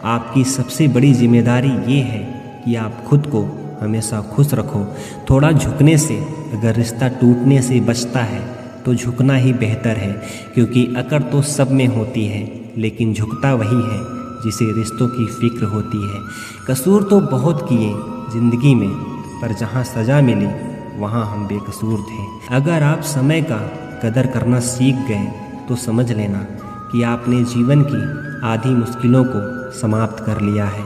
आपकी सबसे बड़ी जिम्मेदारी ये है कि आप खुद को हमेशा खुश रखो। थोड़ा झुकने से अगर रिश्ता टूटने से बचता है तो झुकना ही बेहतर है, क्योंकि अकड़ तो सब में होती है, लेकिन झुकता वही है जिसे रिश्तों की फिक्र होती है। कसूर तो बहुत किए ज़िंदगी में, पर जहाँ सज़ा मिली वहाँ हम बेकसूर थे। अगर आप समय का कदर करना सीख गए तो समझ लेना कि आपने जीवन की आधी मुश्किलों को समाप्त कर लिया है।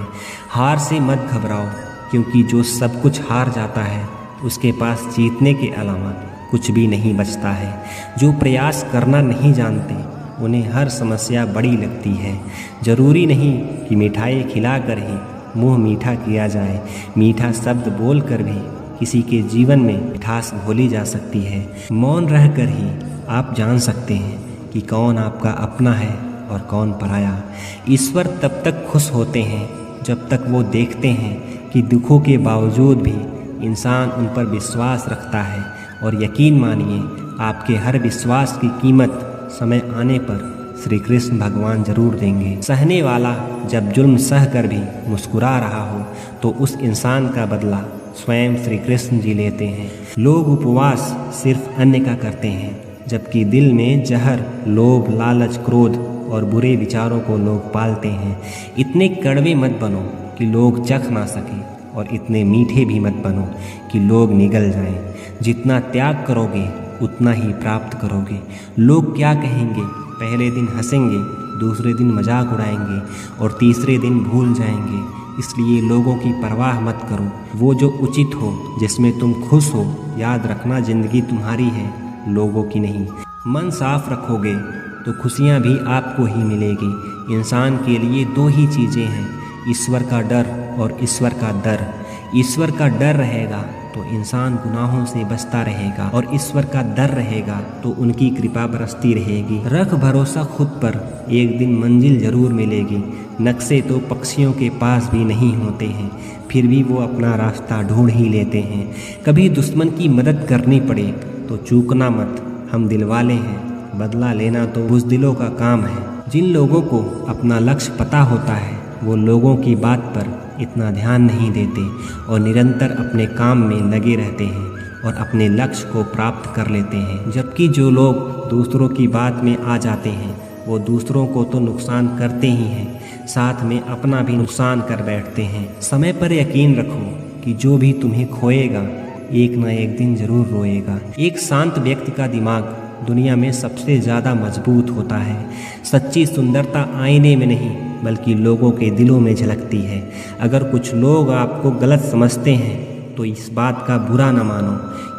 हार से मत घबराओ, क्योंकि जो सब कुछ हार जाता है उसके पास जीतने के अलावा कुछ भी नहीं बचता है। जो प्रयास करना नहीं जानते उन्हें हर समस्या बड़ी लगती है। ज़रूरी नहीं कि मिठाई खिलाकर ही मुंह मीठा किया जाए। मीठा शब्द बोलकर भी किसी के जीवन में मिठास घोली जा सकती है। मौन रहकर ही आप जान सकते हैं कि कौन आपका अपना है और कौन पराया। ईश्वर तब तक खुश होते हैं जब तक वो देखते हैं कि दुखों के बावजूद भी इंसान उन पर विश्वास रखता है। और यकीन मानिए, आपके हर विश्वास की कीमत समय आने पर श्री कृष्ण भगवान जरूर देंगे। सहने वाला जब जुल्म सह कर भी मुस्कुरा रहा हो तो उस इंसान का बदला स्वयं श्री कृष्ण जी लेते हैं। लोग उपवास सिर्फ अन्न का करते हैं, जबकि दिल में जहर, लोभ, लालच, क्रोध और बुरे विचारों को लोग पालते हैं। इतने कड़वे मत बनो कि लोग चख ना सकें और इतने मीठे भी मत बनो कि लोग निगल जाएं। जितना त्याग करोगे उतना ही प्राप्त करोगे। लोग क्या कहेंगे? पहले दिन हंसेंगे, दूसरे दिन मजाक उड़ाएंगे और तीसरे दिन भूल जाएंगे। इसलिए लोगों की परवाह मत करो। वो जो उचित हो, जिसमें तुम खुश हो। याद रखना, जिंदगी तुम्हारी है, लोगों की नहीं। मन साफ रखोगे तो खुशियाँ भी आपको ही मिलेगी। इंसान के लिए दो ही चीज़ें हैं, ईश्वर का डर और ईश्वर का दर। ईश्वर का डर रहेगा तो इंसान गुनाहों से बचता रहेगा और ईश्वर का डर रहेगा तो उनकी कृपा बरसती रहेगी। रख भरोसा खुद पर, एक दिन मंजिल जरूर मिलेगी। नक्शे तो पक्षियों के पास भी नहीं होते हैं, फिर भी वो अपना रास्ता ढूंढ ही लेते हैं। कभी दुश्मन की मदद करनी पड़े तो चूकना मत, हम दिलवाले हैं, बदला लेना तो बुज़दिलों का काम है। जिन लोगों को अपना लक्ष्य पता होता है वो लोगों की बात पर इतना ध्यान नहीं देते और निरंतर अपने काम में लगे रहते हैं और अपने लक्ष्य को प्राप्त कर लेते हैं। जबकि जो लोग दूसरों की बात में आ जाते हैं वो दूसरों को तो नुकसान करते ही हैं, साथ में अपना भी नुकसान कर बैठते हैं। समय पर यकीन रखो कि जो भी तुम्हें खोएगा एक न एक दिन जरूर रोएगा। एक शांत व्यक्ति का दिमाग दुनिया में सबसे ज़्यादा मजबूत होता है। सच्ची सुंदरता आईने में नहीं बल्कि लोगों के दिलों में झलकती है। अगर कुछ लोग आपको गलत समझते हैं तो इस बात का बुरा न मानो,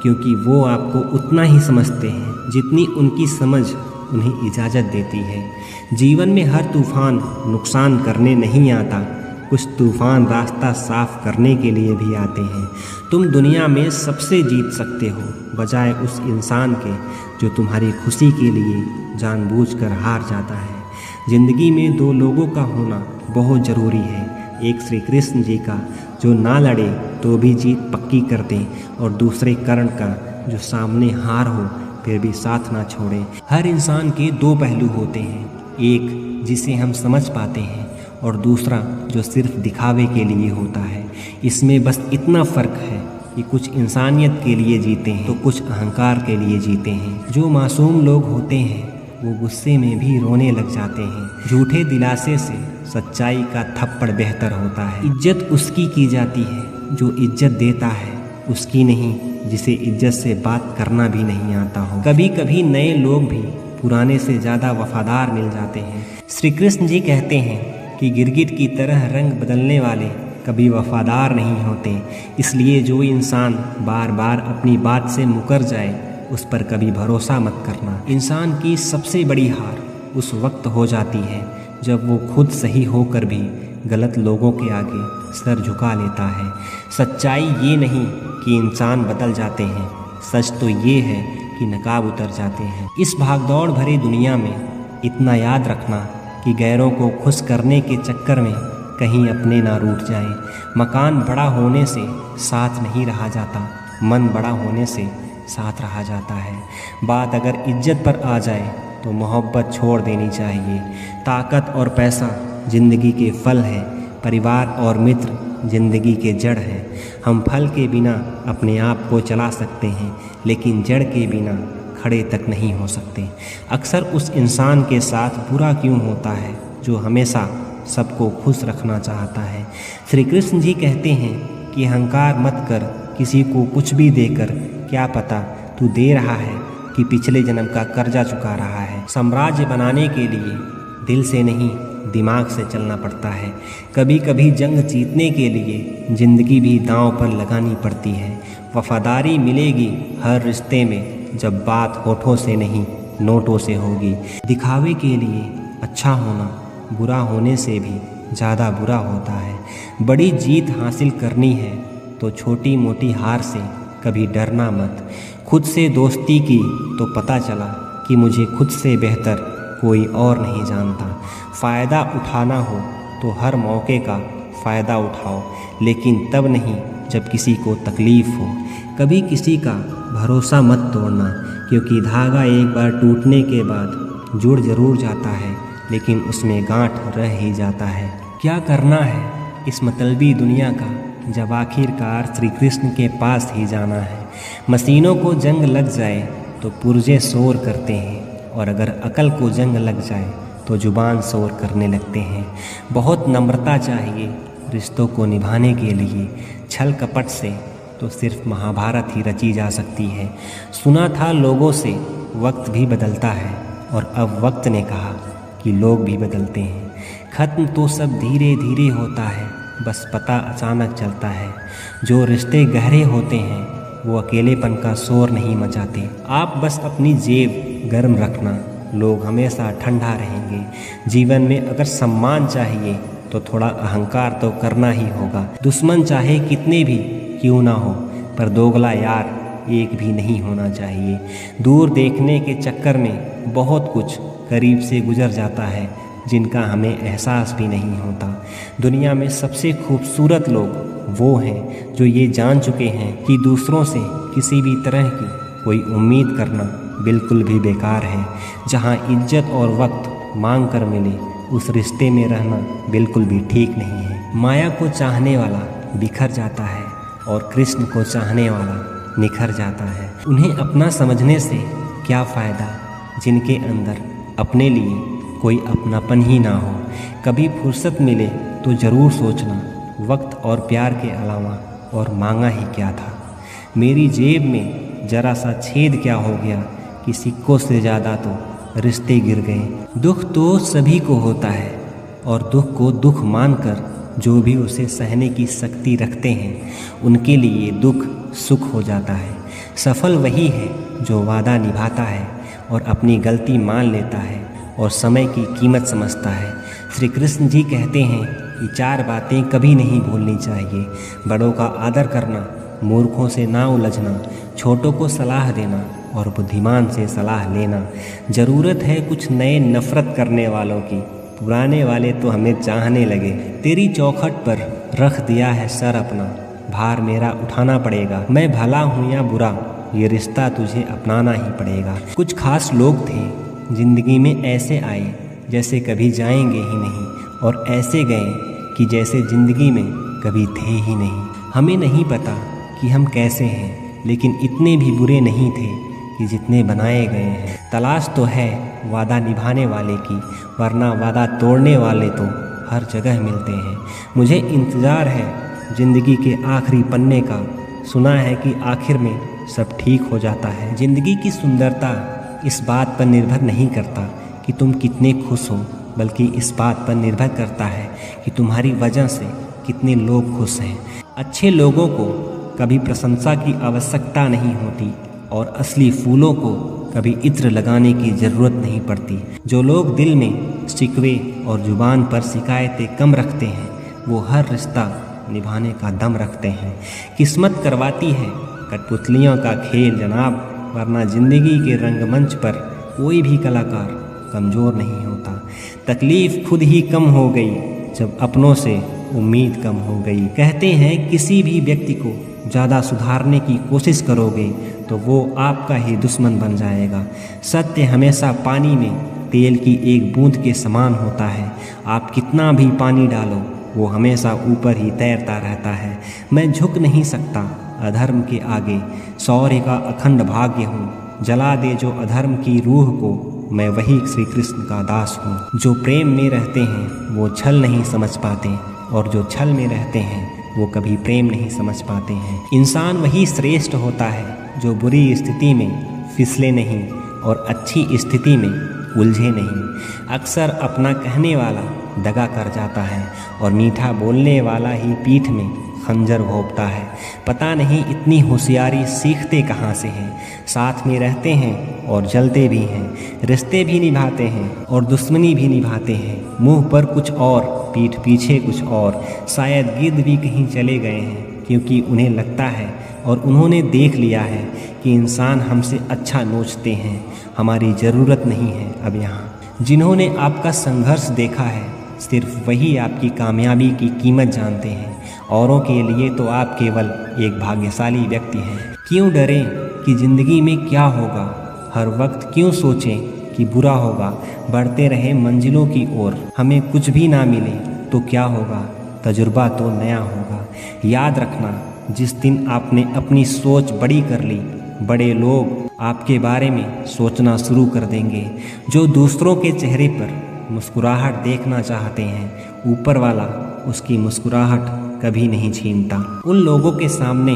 क्योंकि वो आपको उतना ही समझते हैं जितनी उनकी समझ उन्हें इजाज़त देती है। जीवन में हर तूफान नुकसान करने नहीं आता, कुछ तूफान रास्ता साफ करने के लिए भी आते हैं। तुम दुनिया में सबसे जीत सकते हो बजाय उस इंसान के जो तुम्हारी खुशी के लिए जानबूझकर हार जाता है। जिंदगी में दो लोगों का होना बहुत ज़रूरी है, एक श्री कृष्ण जी का जो ना लड़े तो भी जीत पक्की कर दे और दूसरे कर्ण का जो सामने हार हो फिर भी साथ ना छोड़े। हर इंसान के दो पहलू होते हैं, एक जिसे हम समझ पाते हैं और दूसरा जो सिर्फ दिखावे के लिए होता है। इसमें बस इतना फ़र्क है कि कुछ इंसानियत के लिए जीते हैं तो कुछ अहंकार के लिए जीते हैं। जो मासूम लोग होते हैं वो गुस्से में भी रोने लग जाते हैं। झूठे दिलासे से सच्चाई का थप्पड़ बेहतर होता है। इज्जत उसकी की जाती है जो इज्जत देता है, उसकी नहीं जिसे इज्जत से बात करना भी नहीं आता हो। कभी कभी नए लोग भी पुराने से ज़्यादा वफादार मिल जाते हैं। श्री कृष्ण जी कहते हैं कि गिरगिट की तरह रंग बदलने वाले कभी वफादार नहीं होते। इसलिए जो इंसान बार बार अपनी बात से मुकर जाए उस पर कभी भरोसा मत करना। इंसान की सबसे बड़ी हार उस वक्त हो जाती है जब वो खुद सही होकर भी गलत लोगों के आगे सर झुका लेता है। सच्चाई ये नहीं कि इंसान बदल जाते हैं, सच तो ये है कि नकाब उतर जाते हैं। इस भागदौड़ भरी दुनिया में इतना याद रखना कि गैरों को खुश करने के चक्कर में कहीं अपने ना रूठ जाएं। मकान बड़ा होने से साथ नहीं रहा जाता, मन बड़ा होने से साथ रहा जाता है। बात अगर इज्जत पर आ जाए तो मोहब्बत छोड़ देनी चाहिए। ताकत और पैसा जिंदगी के फल हैं, परिवार और मित्र जिंदगी के जड़ हैं। हम फल के बिना अपने आप को चला सकते हैं लेकिन जड़ के बिना खड़े तक नहीं हो सकते। अक्सर उस इंसान के साथ बुरा क्यों होता है जो हमेशा सबको खुश रखना चाहता है। श्री कृष्ण जी कहते हैं कि अहंकार मत कर, किसी को कुछ भी देकर क्या पता तू दे रहा है कि पिछले जन्म का कर्जा चुका रहा है। साम्राज्य बनाने के लिए दिल से नहीं दिमाग से चलना पड़ता है। कभी कभी जंग जीतने के लिए ज़िंदगी भी दांव पर लगानी पड़ती है। वफादारी मिलेगी हर रिश्ते में जब बात होठों से नहीं नोटों से होगी। दिखावे के लिए अच्छा होना बुरा होने से भी ज़्यादा बुरा होता है। बड़ी जीत हासिल करनी है तो छोटी मोटी हार से कभी डरना मत। खुद से दोस्ती की तो पता चला कि मुझे खुद से बेहतर कोई और नहीं जानता। फ़ायदा उठाना हो तो हर मौके का फ़ायदा उठाओ, लेकिन तब नहीं जब किसी को तकलीफ़ हो। कभी किसी का भरोसा मत तोड़ना, क्योंकि धागा एक बार टूटने के बाद जुड़ ज़रूर जाता है लेकिन उसमें गांठ रह ही जाता है। क्या करना है इस मतलबी दुनिया का जब आखिरकार श्री कृष्ण के पास ही जाना है। मशीनों को जंग लग जाए तो पुर्जे शोर करते हैं, और अगर अकल को जंग लग जाए तो जुबान शोर करने लगते हैं। बहुत नम्रता चाहिए रिश्तों को निभाने के लिए। छल कपट से तो सिर्फ महाभारत ही रची जा सकती है। सुना था लोगों से वक्त भी बदलता है, और अब वक्त ने कहा कि लोग भी बदलते हैं। खत्म तो सब धीरे धीरे होता है, बस पता अचानक चलता है। जो रिश्ते गहरे होते हैं वो अकेलेपन का शोर नहीं मचाते। आप बस अपनी जेब गर्म रखना, लोग हमेशा ठंडा रहेंगे। जीवन में अगर सम्मान चाहिए तो थोड़ा अहंकार तो करना ही होगा। दुश्मन चाहे कितने भी क्यों ना हो, पर दोगला यार एक भी नहीं होना चाहिए। दूर देखने के चक्कर में बहुत कुछ करीब से गुजर जाता है, जिनका हमें एहसास भी नहीं होता। दुनिया में सबसे खूबसूरत लोग वो हैं जो ये जान चुके हैं कि दूसरों से किसी भी तरह की कोई उम्मीद करना बिल्कुल भी बेकार है। जहाँ इज्जत और वक्त मांग कर मिले, उस रिश्ते में रहना बिल्कुल भी ठीक नहीं है। माया को चाहने वाला बिखर जाता है, और कृष्ण को चाहने वाला निखर जाता है। उन्हें अपना समझने से क्या फ़ायदा जिनके अंदर अपने लिए कोई अपनापन ही ना हो। कभी फुर्सत मिले तो ज़रूर सोचना, वक्त और प्यार के अलावा और मांगा ही क्या था। मेरी जेब में ज़रा सा छेद क्या हो गया कि सिक्कों से ज़्यादा तो रिश्ते गिर गए। दुख तो सभी को होता है, और दुख को दुख मानकर जो भी उसे सहने की शक्ति रखते हैं, उनके लिए दुख सुख हो जाता है। सफल वही है जो वादा निभाता है और अपनी गलती मान लेता है और समय की कीमत समझता है। श्री कृष्ण जी कहते हैं कि 4 बातें कभी नहीं भूलनी चाहिए। बड़ों का आदर करना, मूर्खों से ना उलझना, छोटों को सलाह देना और बुद्धिमान से सलाह लेना। ज़रूरत है कुछ नए नफ़रत करने वालों की, पुराने वाले तो हमें चाहने लगे। तेरी चौखट पर रख दिया है सर अपना, भार मेरा उठाना पड़ेगा। मैं भला हूँ या बुरा, ये रिश्ता तुझे अपनाना ही पड़ेगा। कुछ खास लोग थे जिंदगी में, ऐसे आए जैसे कभी जाएंगे ही नहीं, और ऐसे गए कि जैसे ज़िंदगी में कभी थे ही नहीं। हमें नहीं पता कि हम कैसे हैं, लेकिन इतने भी बुरे नहीं थे कि जितने बनाए गए हैं। तलाश तो है वादा निभाने वाले की, वरना वादा तोड़ने वाले तो हर जगह मिलते हैं। मुझे इंतज़ार है ज़िंदगी के आखिरी पन्ने का, सुना है कि आखिर में सब ठीक हो जाता है। ज़िंदगी की सुंदरता इस बात पर निर्भर नहीं करता कि तुम कितने खुश हो, बल्कि इस बात पर निर्भर करता है कि तुम्हारी वजह से कितने लोग खुश हैं। अच्छे लोगों को कभी प्रशंसा की आवश्यकता नहीं होती, और असली फूलों को कभी इत्र लगाने की ज़रूरत नहीं पड़ती। जो लोग दिल में शिकवे और ज़ुबान पर शिकायतें कम रखते हैं, वो हर रिश्ता निभाने का दम रखते हैं। किस्मत करवाती है कठपुतलियों का खेल जनाब, वरना ज़िंदगी के रंगमंच पर कोई भी कलाकार कमज़ोर नहीं होता। तकलीफ़ खुद ही कम हो गई जब अपनों से उम्मीद कम हो गई। कहते हैं किसी भी व्यक्ति को ज़्यादा सुधारने की कोशिश करोगे तो वो आपका ही दुश्मन बन जाएगा। सत्य हमेशा पानी में तेल की एक बूंद के समान होता है। आप कितना भी पानी डालो, वो हमेशा ऊपर ही तैरता रहता है। मैं झुक नहीं सकता अधर्म के आगे, शौर्य का अखंड भाग्य हूँ। जला दे जो अधर्म की रूह को, मैं वही श्री कृष्ण का दास हूँ। जो प्रेम में रहते हैं वो छल नहीं समझ पाते, और जो छल में रहते हैं वो कभी प्रेम नहीं समझ पाते हैं। इंसान वही श्रेष्ठ होता है जो बुरी स्थिति में फिसले नहीं और अच्छी स्थिति में उलझे नहीं। अक्सर अपना कहने वाला दगा कर जाता है, और मीठा बोलने वाला ही पीठ में खंजर घोंपता है। पता नहीं इतनी होशियारी सीखते कहाँ से हैं। साथ में रहते हैं और जलते भी हैं, रिश्ते भी निभाते हैं और दुश्मनी भी निभाते हैं। मुंह पर कुछ और, पीठ पीछे कुछ और। शायद गिद्ध भी कहीं चले गए हैं, क्योंकि उन्हें लगता है और उन्होंने देख लिया है कि इंसान हमसे अच्छा नोचते हैं। हमारी ज़रूरत नहीं है अब यहाँ। जिन्होंने आपका संघर्ष देखा है, सिर्फ वही आपकी कामयाबी की कीमत जानते हैं। औरों के लिए तो आप केवल एक भाग्यशाली व्यक्ति हैं। क्यों डरें कि ज़िंदगी में क्या होगा, हर वक्त क्यों सोचें कि बुरा होगा। बढ़ते रहें मंजिलों की ओर, हमें कुछ भी ना मिले तो क्या होगा, तजुर्बा तो नया होगा। याद रखना, जिस दिन आपने अपनी सोच बड़ी कर ली, बड़े लोग आपके बारे में सोचना शुरू कर देंगे। जो दूसरों के चेहरे पर मुस्कुराहट देखना चाहते हैं, ऊपर वाला उसकी मुस्कुराहट कभी नहीं छीनता। उन लोगों के सामने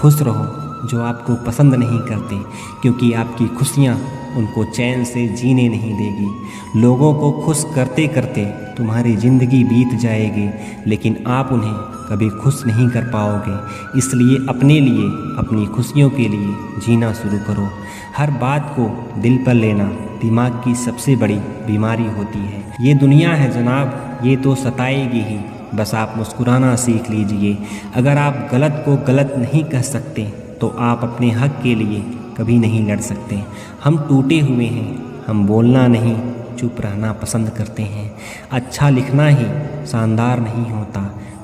खुश रहो जो आपको पसंद नहीं करते, क्योंकि आपकी खुशियाँ उनको चैन से जीने नहीं देगी। लोगों को खुश करते करते तुम्हारी ज़िंदगी बीत जाएगी, लेकिन आप उन्हें कभी खुश नहीं कर पाओगे। इसलिए अपने लिए, अपनी खुशियों के लिए जीना शुरू करो। हर बात को दिल पर लेना दिमाग की सबसे बड़ी बीमारी होती है। ये दुनिया है जनाब, ये तो सताएगी ही, बस आप मुस्कुराना सीख लीजिए। अगर आप गलत को गलत नहीं कह सकते तो आप अपने हक के लिए कभी नहीं लड़ सकते। हम टूटे हुए हैं, हम बोलना नहीं, चुप रहना पसंद करते हैं। अच्छा लिखना ही शानदार नहीं होता,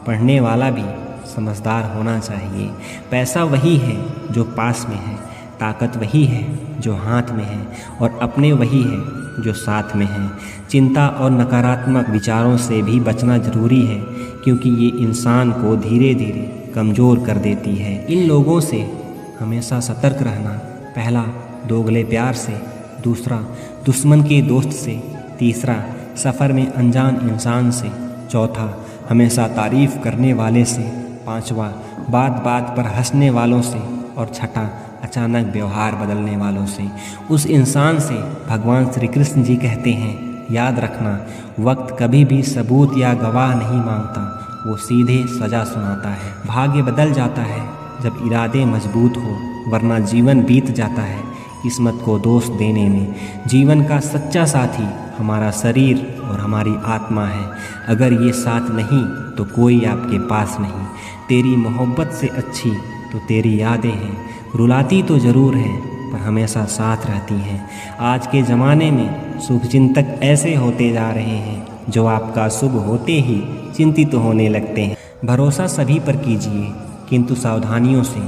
पढ़ने वाला भी समझदार होना चाहिए। पैसा वही है जो पास में है, ताकत वही है जो हाथ में है, और अपने वही है जो साथ में है। चिंता और नकारात्मक विचारों से भी बचना ज़रूरी है, क्योंकि ये इंसान को धीरे धीरे कमज़ोर कर देती है। इन लोगों से हमेशा सतर्क रहना। पहला, दोगले प्यार से। दूसरा, दुश्मन के दोस्त से। तीसरा, सफ़र में अनजान इंसान से। चौथा, हमेशा तारीफ़ करने वाले से। पांचवा, बात बात पर हंसने वालों से। और छठा, अचानक व्यवहार बदलने वालों से। उस इंसान से भगवान श्री कृष्ण जी कहते हैं, याद रखना, वक्त कभी भी सबूत या गवाह नहीं मांगता, वो सीधे सज़ा सुनाता है। भाग्य बदल जाता है जब इरादे मजबूत हो, वरना जीवन बीत जाता है किस्मत को दोष देने में। जीवन का सच्चा साथी हमारा शरीर और हमारी आत्मा है। अगर ये साथ नहीं तो कोई आपके पास नहीं। तेरी मोहब्बत से अच्छी तो तेरी यादें हैं, रुलाती तो ज़रूर हैं पर हमेशा साथ रहती हैं। आज के ज़माने में शुभचिंतक ऐसे होते जा रहे हैं जो आपका शुभ होते ही चिंतित होने लगते हैं। भरोसा सभी पर कीजिए, किंतु सावधानियों से,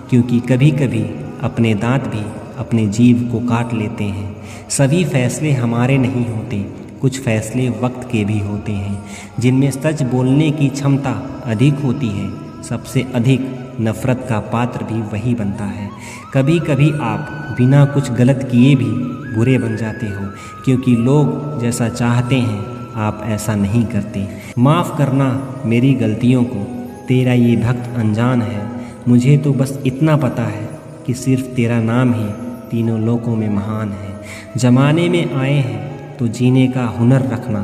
क्योंकि कभी कभी अपने दांत भी अपने जीव को काट लेते हैं। सभी फैसले हमारे नहीं होते, कुछ फैसले वक्त के भी होते हैं, जिनमें सच बोलने की क्षमता अधिक होती है। सबसे अधिक नफ़रत का पात्र भी वही बनता है। कभी कभी आप बिना कुछ गलत किए भी बुरे बन जाते हो, क्योंकि लोग जैसा चाहते हैं आप ऐसा नहीं करते। माफ़ करना मेरी गलतियों को, तेरा ये भक्त अनजान है। मुझे तो बस इतना पता है कि सिर्फ तेरा नाम ही तीनों लोकों में महान है। ज़माने में आए हैं तो जीने का हुनर रखना।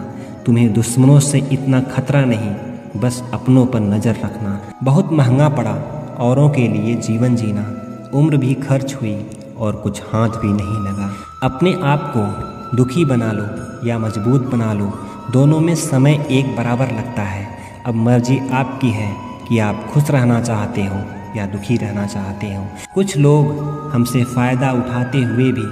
तुम्हें दुश्मनों से इतना खतरा नहीं, बस अपनों पर नज़र रखना। बहुत महंगा पड़ा औरों के लिए जीवन जीना, उम्र भी खर्च हुई और कुछ हाथ भी नहीं लगा। अपने आप को दुखी बना लो या मजबूत बना लो, दोनों में समय एक बराबर लगता है। अब मर्जी आपकी है कि आप खुश रहना चाहते हो या दुखी रहना चाहते हो। कुछ लोग हमसे फ़ायदा उठाते हुए भी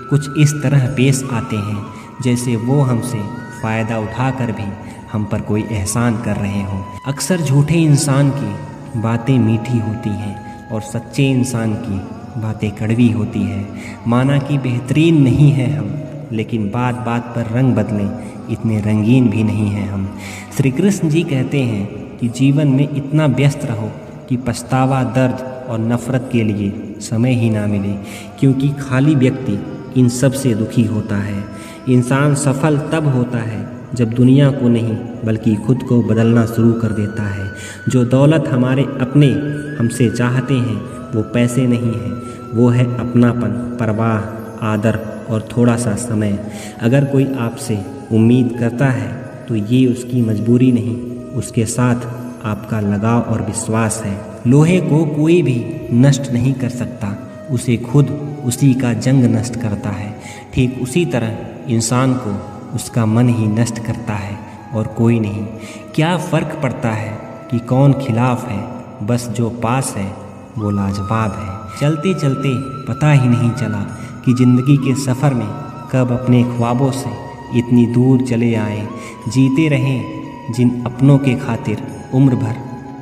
कुछ इस तरह पेश आते हैं जैसे वो हमसे फ़ायदा उठाकर भी हम पर कोई एहसान कर रहे हों। अक्सर झूठे इंसान की बातें मीठी होती हैं और सच्चे इंसान की बातें कड़वी होती हैं। माना कि बेहतरीन नहीं है हम, लेकिन बात बात पर रंग बदलें इतने रंगीन भी नहीं हैं हम। श्री कृष्ण जी कहते हैं कि जीवन में इतना व्यस्त रहो कि पछतावा, दर्द और नफ़रत के लिए समय ही ना मिले, क्योंकि खाली व्यक्ति इन सब से दुखी होता है। इंसान सफल तब होता है जब दुनिया को नहीं बल्कि खुद को बदलना शुरू कर देता है। जो दौलत हमारे अपने हमसे चाहते हैं वो पैसे नहीं है, वो है अपनापन, परवाह, आदर और थोड़ा सा समय। अगर कोई आपसे उम्मीद करता है तो ये उसकी मजबूरी नहीं, उसके साथ आपका लगाव और विश्वास है। लोहे को कोई भी नष्ट नहीं कर सकता, उसे खुद उसी का जंग नष्ट करता है। ठीक उसी तरह इंसान को उसका मन ही नष्ट करता है और कोई नहीं। क्या फ़र्क पड़ता है कि कौन खिलाफ है, बस जो पास है वो लाजवाब है। चलते चलते पता ही नहीं चला कि ज़िंदगी के सफ़र में कब अपने ख्वाबों से इतनी दूर चले आए। जीते रहें जिन अपनों के खातिर उम्र भर,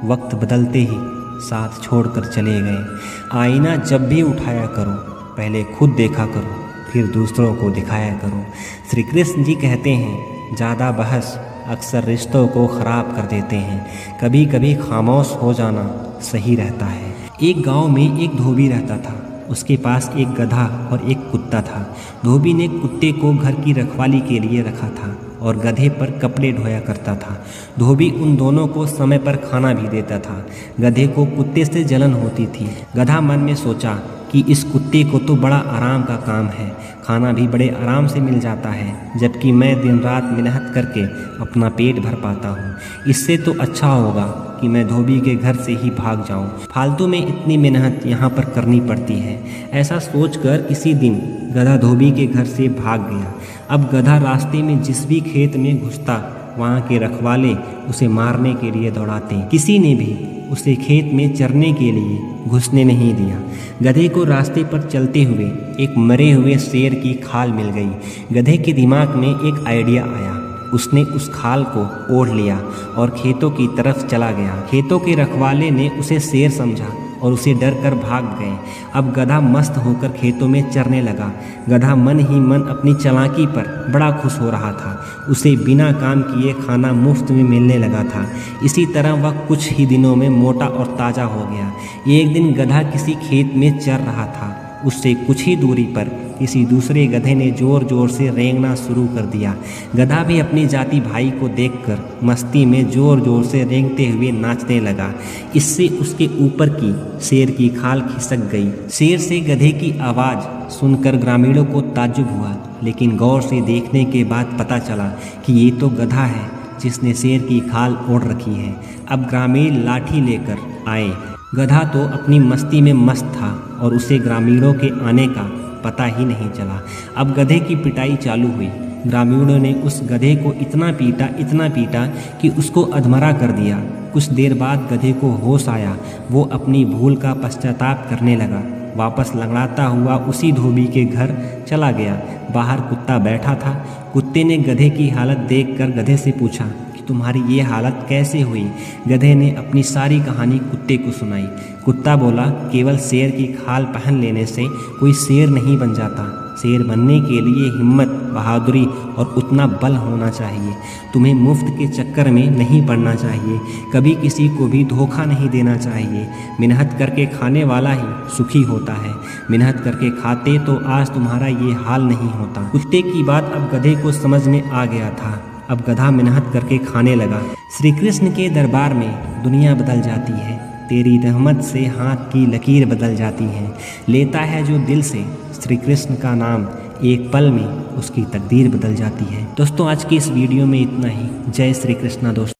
वक्त बदलते ही साथ छोड़कर चले गए। आईना जब भी उठाया करो पहले खुद देखा करो, फिर दूसरों को दिखाया करो। श्री कृष्ण जी कहते हैं, ज़्यादा बहस अक्सर रिश्तों को ख़राब कर देते हैं। कभी कभी खामोश हो जाना सही रहता है। एक गांव में एक धोबी रहता था। उसके पास एक गधा और एक कुत्ता था। धोबी ने कुत्ते को घर की रखवाली के लिए रखा था और गधे पर कपड़े ढोया करता था। धोबी उन दोनों को समय पर खाना भी देता था। गधे को कुत्ते से जलन होती थी। गधा मन में सोचा कि इस कुत्ते को तो बड़ा आराम का काम है, खाना भी बड़े आराम से मिल जाता है, जबकि मैं दिन रात मेहनत करके अपना पेट भर पाता हूँ। इससे तो अच्छा होगा कि मैं धोबी के घर से ही भाग जाऊँ, फालतू में इतनी मेहनत यहाँ पर करनी पड़ती है। ऐसा सोचकर किसी दिन गधा धोबी के घर से भाग गया। अब गधा रास्ते में जिस भी खेत में घुसता, वहाँ के रखवाले उसे मारने के लिए दौड़ाते। किसी ने भी उसे खेत में चरने के लिए घुसने नहीं दिया। गधे को रास्ते पर चलते हुए एक मरे हुए शेर की खाल मिल गई। गधे के दिमाग में एक आइडिया आया। उसने उस खाल को ओढ़ लिया और खेतों की तरफ चला गया। खेतों के रखवाले ने उसे शेर समझा और उसे डर कर भाग गए। अब गधा मस्त होकर खेतों में चरने लगा। गधा मन ही मन अपनी चालाकी पर बड़ा खुश हो रहा था। उसे बिना काम किए खाना मुफ्त में मिलने लगा था। इसी तरह वह कुछ ही दिनों में मोटा और ताज़ा हो गया। एक दिन गधा किसी खेत में चर रहा था। उससे कुछ ही दूरी पर किसी दूसरे गधे ने ज़ोर ज़ोर से रेंगना शुरू कर दिया। गधा भी अपने जाति भाई को देखकर मस्ती में ज़ोर ज़ोर से रेंगते हुए नाचने लगा। इससे उसके ऊपर की शेर की खाल खिसक गई। शेर से गधे की आवाज़ सुनकर ग्रामीणों को ताज्जुब हुआ, लेकिन गौर से देखने के बाद पता चला कि ये तो गधा है जिसने शेर की खाल ओढ़ रखी है। अब ग्रामीण लाठी लेकर आए। गधा तो अपनी मस्ती में मस्त था और उसे ग्रामीणों के आने का पता ही नहीं चला। अब गधे की पिटाई चालू हुई। ग्रामीणों ने उस गधे को इतना पीटा कि उसको अधमरा कर दिया। कुछ देर बाद गधे को होश आया। वो अपनी भूल का पश्चाताप करने लगा। वापस लंगड़ाता हुआ उसी धोबी के घर चला गया। बाहर कुत्ता बैठा था। कुत्ते ने गधे की हालत देखकर गधे से पूछा कि तुम्हारी ये हालत कैसे हुई? गधे ने अपनी सारी कहानी कुत्ते को सुनाई। कुत्ता बोला, केवल शेर की खाल पहन लेने से कोई शेर नहीं बन जाता। शेर बनने के लिए हिम्मत, बहादुरी और उतना बल होना चाहिए। तुम्हें मुफ्त के चक्कर में नहीं पड़ना चाहिए। कभी किसी को भी धोखा नहीं देना चाहिए। मेहनत करके खाने वाला ही सुखी होता है। मेहनत करके खाते तो आज तुम्हारा ये हाल नहीं होता। कुत्ते की बात अब गधे को समझ में आ गया था। अब गधा मेहनत करके खाने लगा। श्री कृष्ण के दरबार में दुनिया बदल जाती है। तेरी रहमत से हाथ की लकीर बदल जाती है। लेता है जो दिल से श्री कृष्ण का नाम, एक पल में उसकी तकदीर बदल जाती है। दोस्तों, आज की इस वीडियो में इतना ही। जय श्री कृष्णा दोस्तों।